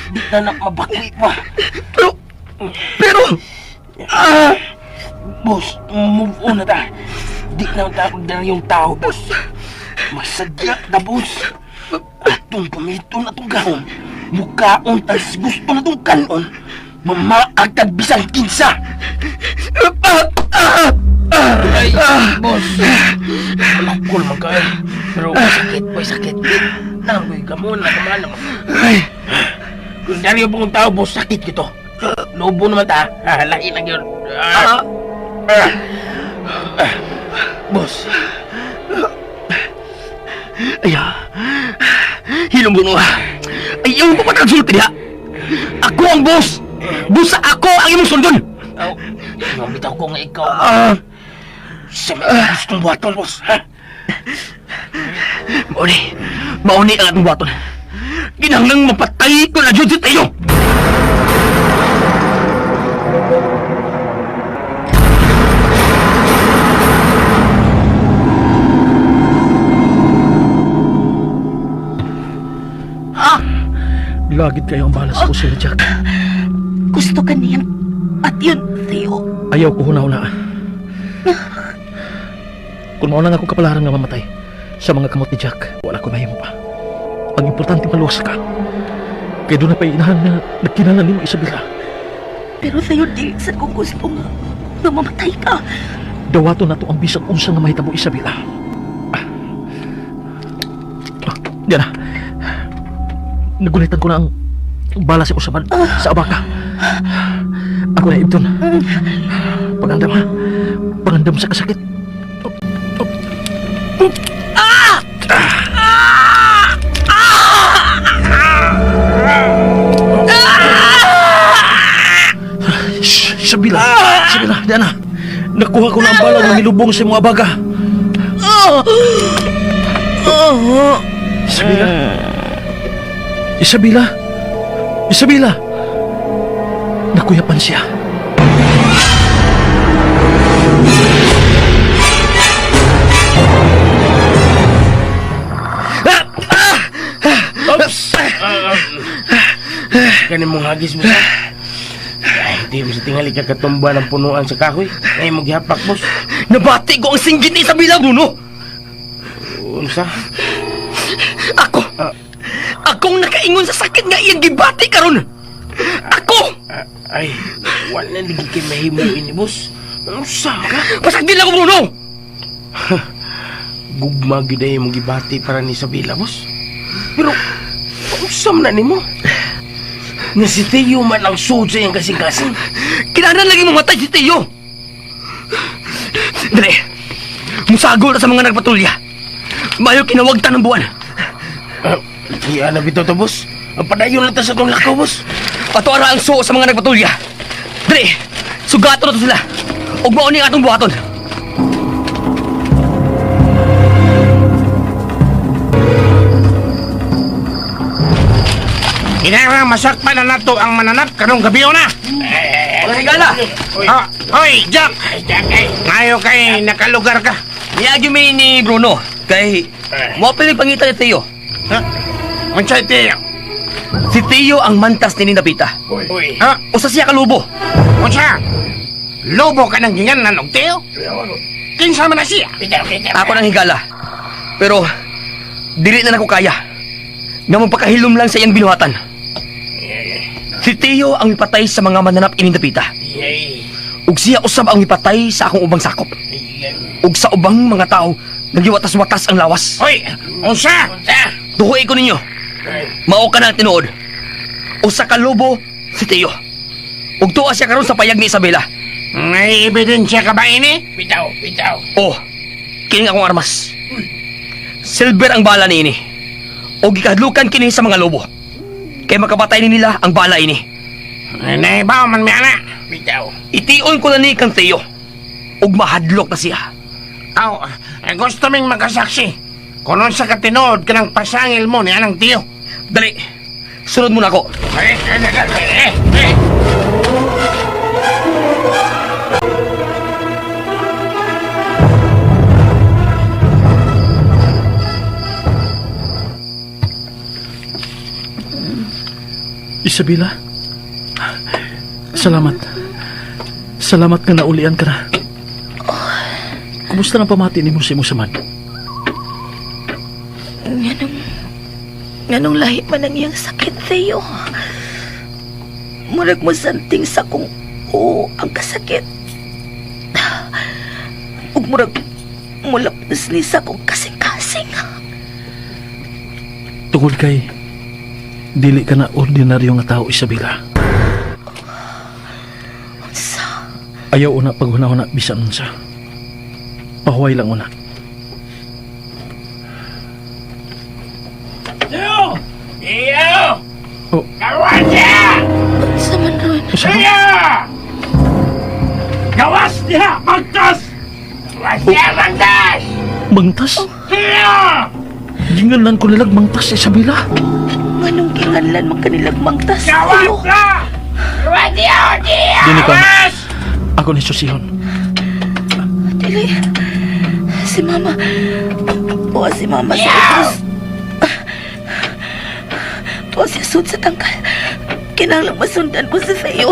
Di na mabakli pa. Pero... boss, move on na ta. Di na takot na yung tao, boss. Masadya na, boss. Atong pamito na itong gahon. Mukhaon tas gusto na itong kanon. Mamaagtag bisang kinsa. Ay, boss. Malakol man kayo. Pero may sakit. Nangoy ka muna, kamala mo. Ay. Kung dali yung tao, boss, sakit kito. Lobo naman ta. Lahi lang yun. Boss. Hilong buno. Ayaw mo pa magkasulti ha. Ako ang boss. Busa ako ang imong sundon. Mabitaw ko nga ikaw. Sa may gustong buhaton, boss. Mauni ang atong buhaton. Ginahanglang mapatay ko na dyan sa tayo. Lagid kayo ang balas ko, Sir Jack. Gusto ka niyan. At yun, Theo. Ayaw ko huna-huna. Kung mauna nga akong kapalaran nga mamatay sa mga kamot ni Jack, wala ko mahimo pa. Ang importante maluwas ka. Kaya doon na pa inahan na nagkinalan ni mo, Isabela. Pero Theo, di sa kung gusto nga mamatay ka. Dawato na to ang bisang unsa nga mahitabo, Isabela. Diyan na. Nagulitan ko na ang bala sa usapan sa abaka. Ako na ibton. Pangandam ha. Pangandam sa kasakit. Sabila. Sabila. Diyan na. Nakuha ko na ang bala na nilubong sa mga abaga. Sabila. Isabela! Isabela! Nakuyapan siya. Oops! Ganin mong hagis mo sa... Ay, di mo sa tingali ka katumba ng punuan sa kahoy. Ay, mo gihapak, boss. Nabati ko ang singgit ni Isabela, Bruno! Unsa? Ako! Akong nakaingon sa sakit nga iyang gibati karon. Ako! Ay, wala lagi kay mahimo ini, boss. Unsa ka? Pasag dila ko, Bruno! Gugma gyud ay imong gibati para ni Isabela, boss. Pero, unsa man na nimo? Nga si Teo man ang sud sa iyang kasing-kasing. Kinahanglan lagi mamatay si Teo. Dali, musagol na sa mga nagpatulya. Mayo kinawagtan ng buwan. Iya na bito to, boss. Ang padayon lang ta sa itong lakaw, boss. Patuara ang suo sa mga nagpatulya. Dali, sugato na to sila. Huwag mauni ang atong buhaton. Kinahanglan masakpan na nato ang mananap karong gabi na. Walang higala. Hoy, Jack! Ngayon kay nakalugar ka. Niyagi may ni Bruno. Kay, mo pinipangitan ni Teo. Ha? Unsay Teo? Si Teo ang mantas ni Ninapita. Ha? Usa siya kalubo. Unsa? Lobo ka nang ginganan og Teo? Kinsa man na siya? Ako nang higala. Pero, dili na nako kaya. Nga magpakahilom lang sa iyang binuhatan. Si Teo ang ipatay sa mga mananap inindapita. Ug siya usab ang ipatay sa akong ubang sakop. Ug sa ubang mga tao, nagiwatas-watas ang lawas. Hoy! Unsa? Tuhoy ko ninyo. Mao ka na tinuod. Usa ka lobo si Teo. Ug tuwa siya karon sa payag ni Isabela. May ebidensya ka ba ini? Bitaw. Oh, kini akong armas. Silver ang bala ni ini. O gikadlukan kini sa mga lobo. Kay makabatay ni nila ang bala ini. Naibaw man mi ana. Bitaw. Tion ko na ni kang Teo. Ug mahadlok na siya. Aw, gusto ming magkasaksi. Kung sa katinood ka ng pasangil mo ni anang Teo. Dali, sunod mo na ako. Isabela. Salamat. Salamat nga naulian ka na. Kumusta na pamati ni mo si Musamad? Nganong lahi man ang iyang sakit, Theo. Murag mo santing sa kung oo ang kasakit. Ug murag mulapos ni sa kung kasing-kasing. Tungod kay dili ka na ordinaryo nga tao, Isabela. Unsa? Ayaw una paghunahuna bisan unsa. Pahuway lang una. Iyo! Oh. Gawas niya! Unsa man ron? Iyo! Gawas niya! Magtas! Gawas niya! Magtas! Mangtas? Iyo! Gingalan ko nilag mangtas, Isabela. Nganong kinganlan man kanilang mangtas, Gawas Theo? ka! Gawas niya! Dini ka. Gawas! Ako ni Susihon. Dili. Si Mama. O si Mama sa utos. O si Sud sa tangkal. Kinahanglang masundan ko si Theo.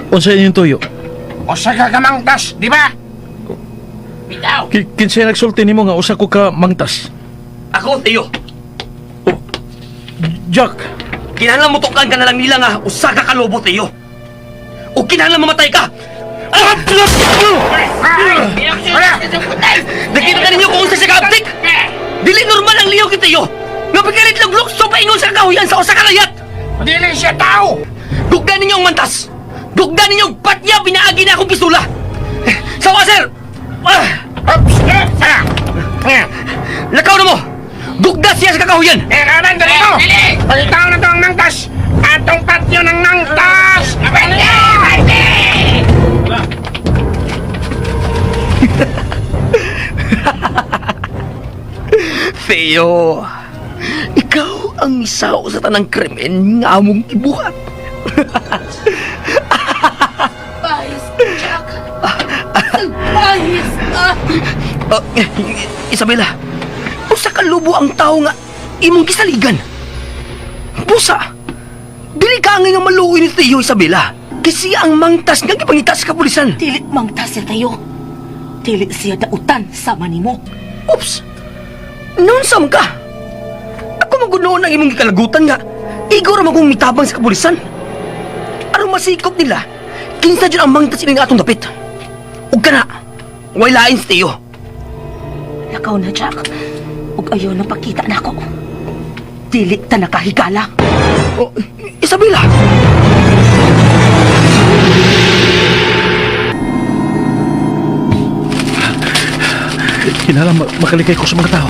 Unsa inyong tuyo? O sa kagamangtas, di ba? Bitaw! Kinsay nagsulti nimo nga usa ko ka mangtas? Ako, Teo. Jack, Kinahanglan mutukan ka na lang nila nga usa ka kalubo, Teo. O kinahanglan mamatay ka. Nakita ka ninyo kung unsa siya kaabtik? Dili normal ang liyaw kay Teo. Nga pagkalit luglok so paingon sa kahuyan sa usa ka layat. Dili siya tao! Dugdan ninyo ang mantas. Dugdan ninyo ang patya binaagi na akong pisula. Sawa, sir! Lakaw na mo! Dugda siya sa kakahuyan! Eranan, dali mo! Palitaw na to ang nangtas! Atong patyo ng nangtas! Abali! Abali! Theo, ikaw ang isaw sa tanang krimen nga among gibuhat. Bayis, Jack. Bayis ka. Isabela, usa ka lubo ang tao nga imong gisaligan. Busa, dili ka nga maluoy ni Theo, Isabela. Kasi ang mangtas nga gipangita sa kapulisan. Dili mangtas si Theo. Dili siya dautan sama nimo. Oops! Nonsam ka! Ako magunoon ang imong gikalagutan nga igaw ra magong mitabang sa kapulisan. Aron masikop nila, kinsa dyan ang mangtas ining atong dapit. Ug kana, way lain si Theo. Lakaw na, Jack. Ug ayaw na pakita na ako. Dili ta nakahigala. Oh, Isabela! kinahanglan makalikay ko sa mga tao.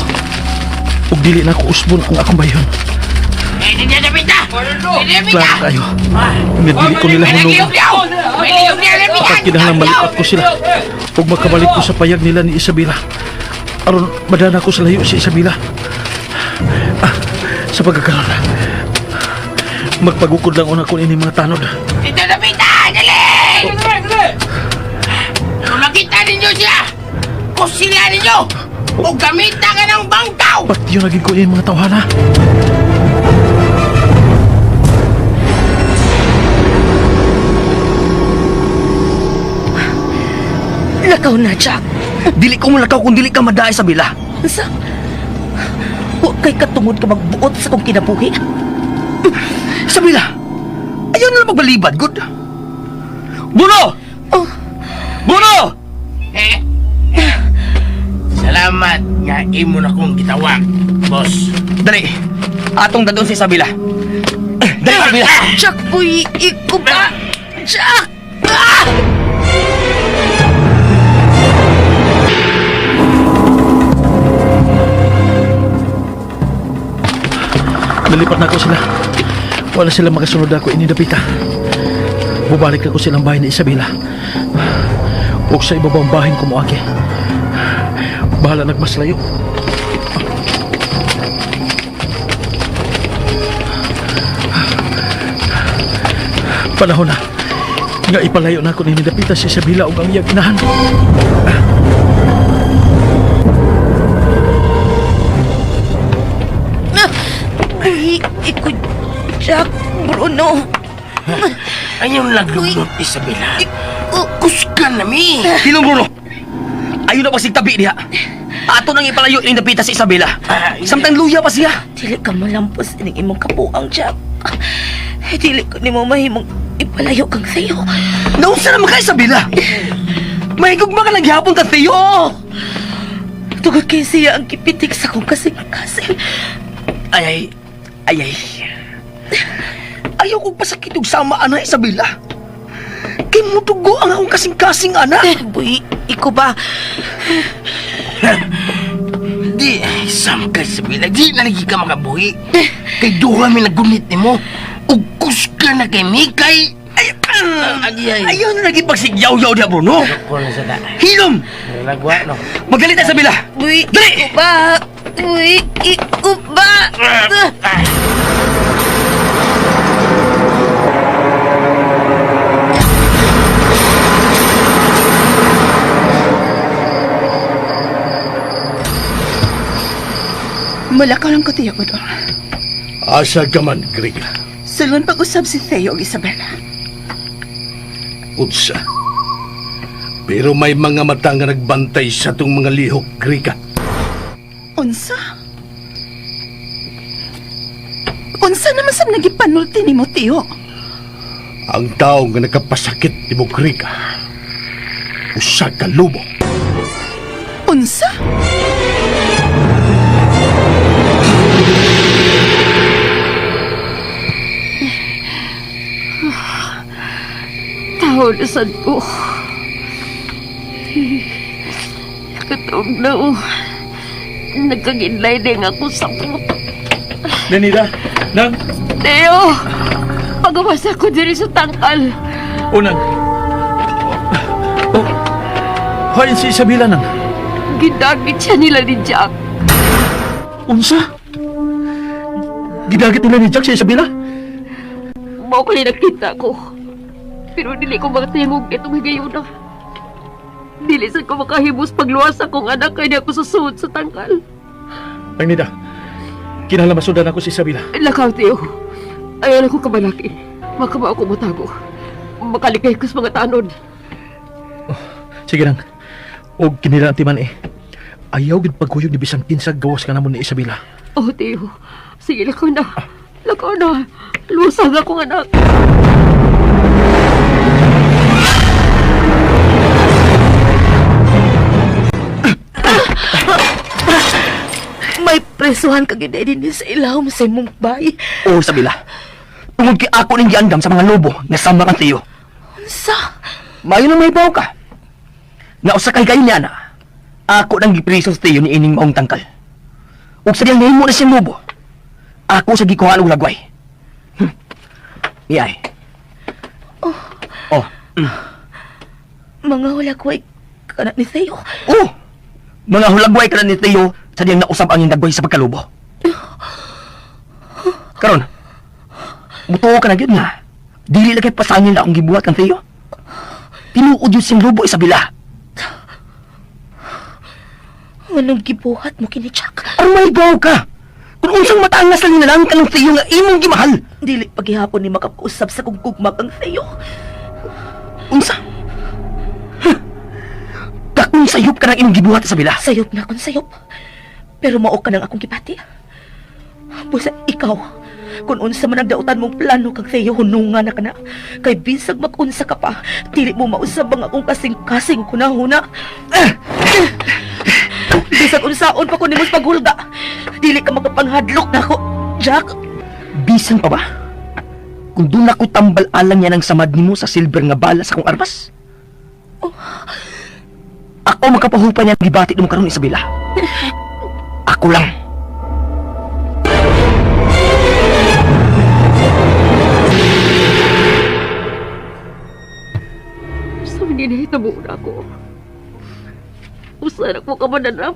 Ug dili na ako usbon ang akong bayon. Hindi niya napita! Hindi niya napita! Klaro kayo. Nga dili ko nila hulungan. Kapag kinahanglan malipat ko sila. Ug makabalik ko sa payag nila ni Isabela. Aron madana ko sa layo si Isabela. Sa pagkakaroon, magpagukod lang una ko ini mga tanod. Hindi napita! Dali! Kung nakita ninyo siya, kusila ninyo! O gamita ka ng bangkaw! Ba't yun naging ko ini mga tawhana? Lakaw na, Jack. Dili ko mulakaw kung dili ka madaay, Isabela. Sa... Huwag kay katungod ka magbuot sa kong kinabuhi. Isabela, ayaw na lang magbalibad, good? Buno! Oh, Buno! Salamat nga imo na kong gitawag, boss. Dali, atong dadon si Isabela. Dali, Isabela! Jack, boy, iko ba? Jack! Ah! Nalipat na ako sila. Wala sila makasunod ako ini dapita. Bubalik ako silang bahay ni Isabela. Huwag sa ibabang bahin ko mo agi. Bahala nagmaslayo. Panahon na. Nga ipalayo na ako ni Dapita si Isabela ug ang iyang inahan. Uy, iko, Jack, Bruno. Ayun laglunod, Isabela. Kusgan na mi. Hilong Bruno! Ayun na pasigtabi diha. Ato nang ipalayo ni Dapita si Isabela. Samtang luya pa siya. Dili ka malampos ining imong kapuang, Jack. Dili ko nimo mahimong ipalayo kang sayo. Naunsa naman ka Isabela? Mahigugma ka lang gihapon ka Theo. Tugod kay siya ang kipitik sa kong kasing-kasing. Ay. Ayaw kong pasakit og sama ana Isabela. Kay mutugo ang akong kasing-kasing ana. Boy, iko ba? Di, sam ka, Isabela. Di na lagi ka makabuhi. Kay duha mi nagunit ni mo. Ug kusgan na kay Mikay. Ayaw na lagi pagsigyaw-yaw diha Bruno. Hilom! Magalit na Isabela. Boy, Dali! iko ba? Boy, iko ba? Malakaw lang ko tiyo ko doon. Asa ka man, Grega. Sulon pag-usab si Theo ug Isabela. Unsa. Pero may mga mata nga nagbantay sa tong mga lihok, Grega. Unsa? Unsa naman sa nagipanulti ni mo, Tiyo? Ang tao nga nakapasakit ni mo, Grega. Usa ka lubo. Unsa? Tao na sad ko. Katong na nagkaginlay din ako sa puto. Nenida, nang Teo! Pagawasa ko diri sa tangkal. unang. Oh. Hoy si Isabela nang. Gidagit siya nila ni Jack. Unsa? Gidagit nila ni Jack si Isabela? Mao ko nakita ko. Pero dili ko makatayangog itong higayuna. Dili sad ko makahibos pagluwas akong anak kay di ako susuod sa tangkal. Nenida, kinahalamasod ako si Isabela. Lakaw, Teo. Ayaw na ko kabalaki. Makaba ako matago. Makalikay ko sa mga tanod. Sige nang. Og kinila man ayaw gid pagkuyog ni bisan kinsa gawas ka namon ni Isabela. Oh, Teo. Sige, lakaw na. Lakaw na. Lusag akong anak. May presuhan ka gid din sa ilawom sa imong bay. Oo Isabela. Tungod kay ako ning giandam sa mga lobo nga sama kang Theo. Unsa? Mayo na may baw ka. Nga usa kay kayo niya na. Ako nang gipriso sa Theo ni ining maong tangkal. Ug sa diyang nahimo na siyang lobo. Ako sa gikuhaan og lagway. Iyay. Oh. Mga hulagway ka na ni Theo. Oh! Mga hulagway ka na ni Theo sa diyang nausap ang dagway sa pagkalubo. Karon, buto ka na yun nga. Dili lagay pasangin na akong gibuhat kang Theo. Tinuod yun siyang lubo, Isabela. Anong gibuhat mo kini Jack? Ang may gaw ka! Kung unsang matangas lang na lang ka ng Theo nga imong gimahal. Dili paghihapon ni makapausap sa kugugma kang Theo. Unsa? Kakung sayop ka ng imong gibuhat, Isabela. Sayop na akong sayop. Pero mao ka ng akong gipati. Busa ikaw, kung unsa man nagdautan mong plano kang Theo, hunungan na ka na. Kay bisag mag-unsa ka pa, dili mo mausab ang akong kasing-kasing kunahuna. Bisag unsaon pa ko nimos paghulga, dili ka makapanghadlok na ako, Jack. Bisan pa ba? Kung doon ako tambal alang yan ang samad nimo sa silver nga bala sa akong armas? Ako makapahupa niyan gibati mo karon, Isabela. Ako lang. Sa maninahitabo na ako. Usa na ko ka mananap.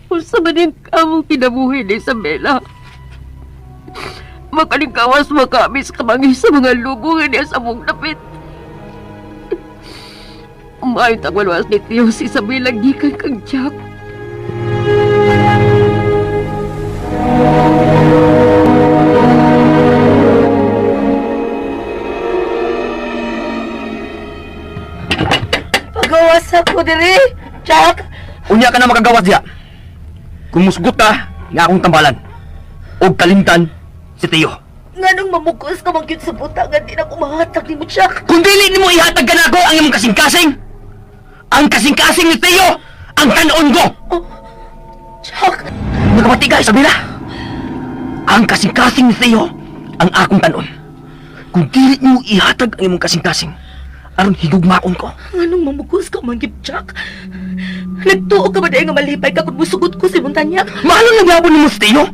Usa man yung kamong kinabuhi ni Isabela. makalingkawas mo kami sa kamangis sa mga lubungan niya sa mong dapit. Umayot ang walwas ni Tiyo si Isabela gikan kang Jack. Pagawas ako diri, Jack. Unya ka na makagawas diya. Kung musgot ka, nga akong tambalan. O kalimtan, si Tiyo. Nganong mamugos ka magyud sa butangan di na kumahatag ni mo, Jack. Kung dili ni mo ihatag ka na ako ang imong kasing-kasing, ang kasing-kasing ni Tiyo, ang kanon ko. Jack, Nagkamati ka, Isabela. Ang kasing-kasing ni Tiyo, ang akong kanon. Kung dili ni mo ihatag ang imong kasing-kasing, aron higugmaon ko. nganong mamugos ka magyud, Jack. Nagtuo ka ba dahil nga malipay ka kung musugot ko si Montanya? Mahalo lang yapon ni mo si Tiyo.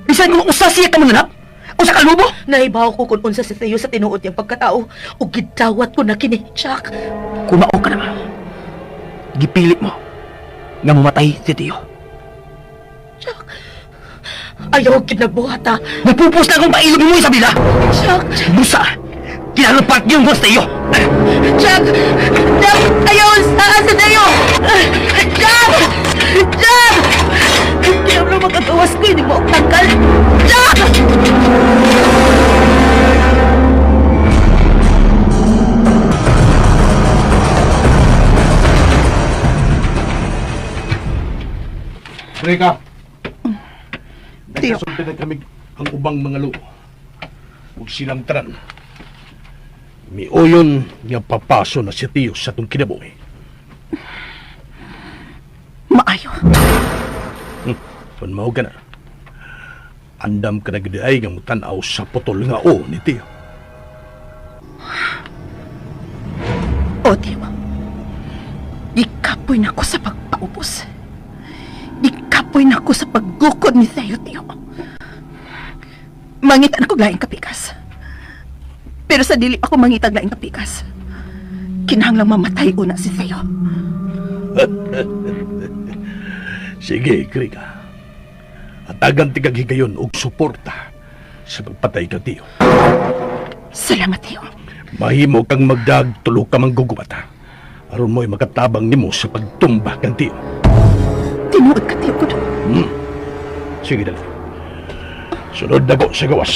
Bisan kung usa siya ka mananap, o sa kalubo. Naibaw ko kung unsa si Teo sa tinuod niyang pagkatao o gidawat ko na kini, Jack. Kumao ka naman. Gipilit mo nga mamatay si Tiyo. Jack, ayaw kinagbuhata. Napupus na akong pailog mo, Isabela. Jack, Busa! Kinalapat yung boss Tiyo. Jack, Jack, ayaw saan si Teo. Jack, Jack, kaya mo magagawas ko, hindi mo tanggal. Jack! Rika, Tiyo. nagkasundan na kami ang ubang mga luo. Huwag silang taran. Miuyon nga papaso na si Tiyo sa itong kinabuhi. Maayo. Kung mao ka na, andam ka na gadiay nga mutanaw sa putol nga o ni Tiyo. O, Tiyo. Ikapoy na ko sa pagpaubos. Ikapoy na ko sa paggukod ni Teo, Tiyo. Mangitan ako laing kapikas. Pero sa dili ako mangitag laing kapikas, kinahanglang mamatay una si Teo. Sige, Rika. Atagan ti kag higayon og suporta sa pagpatay ka Tiyo. Salamat, Teo. Mahimo kang magdag tulo ka manggugubata. Aron mo'y makatabang nimo sa pagtumba kang Tiyo. Tinuod ka, Teo ko. Sige dali. Sunod na ko sa gawas.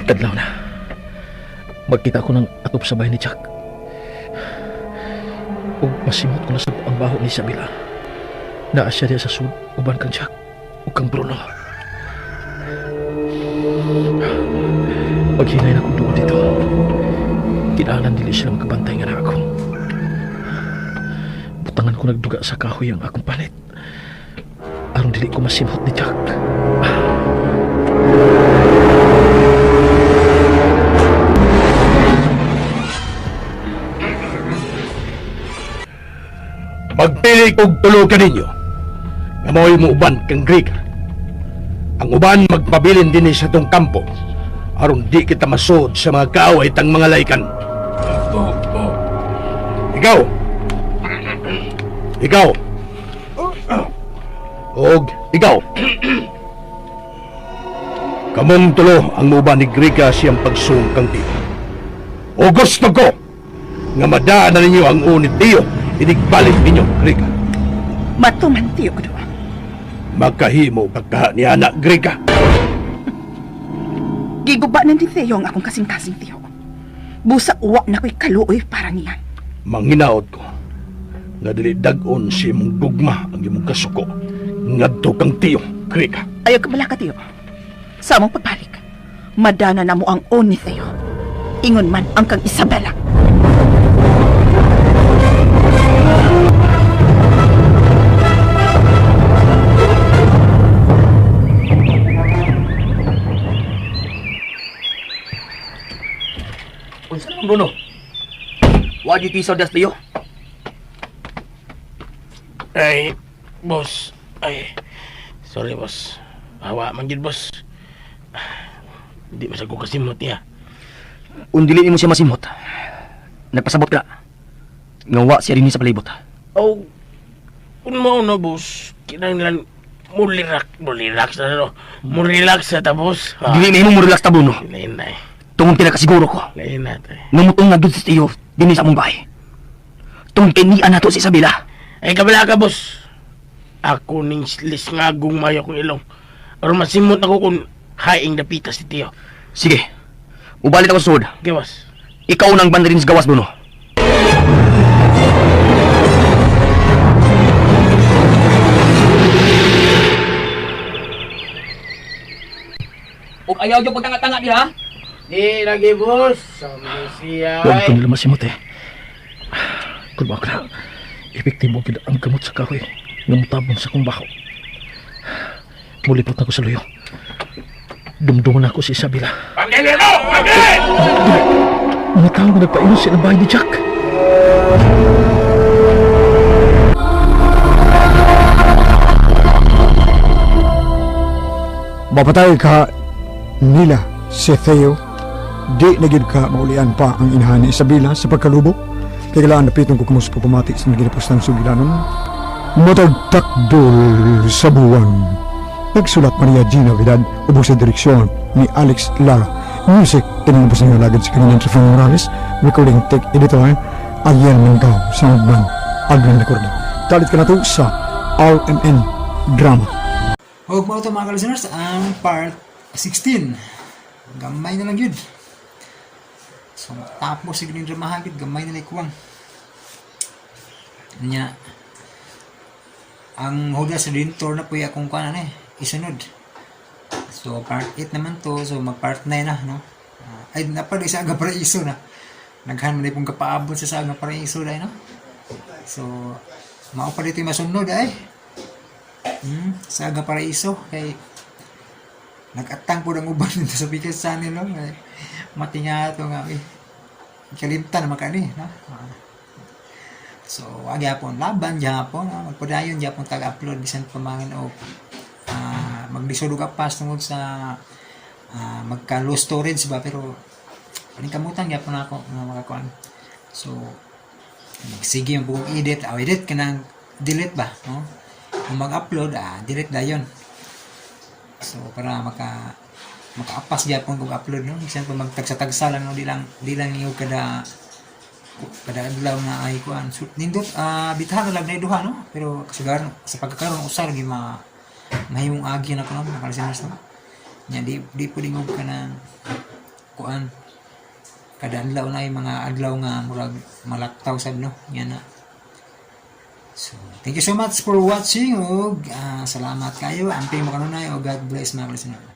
Tadlaw na. Magkita ko ng atop sa bahay ni Jack. O masimot ko na sa ang baho ni Isabela. Naasya diya sa sud, uban kang Jack, o kang Bruno. Paghinay na kong doon dito, kinahanglan dili sila makabantay nga na ako. Butangan ko nagduga sa kahoy ang akong palit. Aron dili ko masimot ni Jack. Magpili kog tulo ka ninyo. Nga mo'y muuban kang Greek. Ang uban magpabilin din sa itong kampo. Aron di kita masod sa mga kaaway tang mga laykan. Ikaw. Ikaw. Og ikaw. Kamong tulo ang uban ni Grika siyang pagsuong kang Tiyo. O gusto ko nga madaan na ninyo ang unit Tiyo. Inigbalik ninyo, Grika. Matuman, Teo ko. Magkahimo pagkaha ni anak Grika. Giguba na ni Teo ang akong kasing-kasing, Teo. Busa uwa na ko'y kaluoy para niyan. Manginaot ko nga dili dag-on si imong gugma ang imong kasuko ngadto kang Tiyo, Grika. Ayaw ka bala ka, Teo. Sa among pagbalik, madana na mo ang on ni Teo. Ingon man ang kang Isabela. Unsa naman, Bruno? Wa di tisaw das Tiyo. Ay, boss. Ay, sorry, boss. Hawa man gid, boss. Hindi masag ko kasimot niya. Kung dili mo siya masimot, nagpasabot ka. Ngawa siya rin sa palibot. Oh, kung mo na, boss, kinahanglan mo relax na, no? Mo relax na tapos. Dili na mo relax ta, Bruno. Lain na eh. Tungkol pinakasiguro ko. Lain na tayo. Namutong na doon sa tiyo, din sa mong bahay. Tungkol kinian na to si Isabela. Ay, kabala ka, boss. Ako ning lis nga mayo kong ilong. Pero masimot ako kung haing napita si Tiyo. Sige, ubalit ako sa suod. Okay, boss. Ikaw nang bandarin sa gawas, Bruno. Ug ayaw yung pagtanga-tanga di ha? Di lagi, boss. Sabi siya. Huwag ko nila masimot eh. Kung baka na, epektibo gila ang gamot sa kahoy nga mutabon sa kong bako. Mulipot na ko sa luyo. Dumduman ako si Isabela. Pagkili mo! Pagkili! Mga tao na nagpainos siya ng bahay ni Jack. Mapatay ka nila si Theo. Di na gid ka maulian pa ang inahan ni Isabela sa pagkalubo. Kaya kailangan napitong ko kumuspo pumati sa naginapos ng sugilanon. Matagtakdol sa buwan. Nagsulat Maria Gina Vidal, ubos sa direksyon ni Alex Lara. Music, tinanapos na nalagad sa kanilang Trifon Morales. Recording tech editor, Ayan Manggaw, Soundman, Agran Recorder. Talit ka na to sa RMN Drama. Huwag mo ito mga ka-listeners, ang part 16. Gamay na lang yun. So, tapos siguro yung dramahan yun, gamay na lang ikuwang. Nya, ang hudas Redentor na po yung akong kanan isunod. So, part 8 naman to, so mag-part 9 na, no? Ay, napalay sa Aga Paraiso na. Naghan mo na pong kapaabot sa Aga Paraiso na, no? So, mao pa dito yung masunod, sa Aga Paraiso kay nag-atang po ng uban dito sa Pikas Channel no? Mati nga ito nga kalimtan naman ka no? So agi hapon laban hapon magpadayon hapon tag-upload bisan pamangin o magdisodog pas tungod sa magka-low storage ba pero paningkamutan hapon ako nga makakuan. So magsige yung buong edit ka nang delete ba no? Kung mag-upload, direct na yun. So, para maka-apas dyan kung upload, no? Kasi kung magtagsa-tagsa lang, no? Di lang yung kada adlaw na ay kuan. So, nindot, bitahan na lang na iduha, no? Pero, kasagaran, sa pagkakaroon, usar, lagi mahimong agi na ko, no? Nakalisiners, no? Yan, di pwedeng huwag ka na kuan. Kada adlaw na ay mga adlaw nga murag malaktaw, sabi, no? Yan na. So, thank you so much for watching og salamat kayo. Amping mo kanunay o God bless mga listener.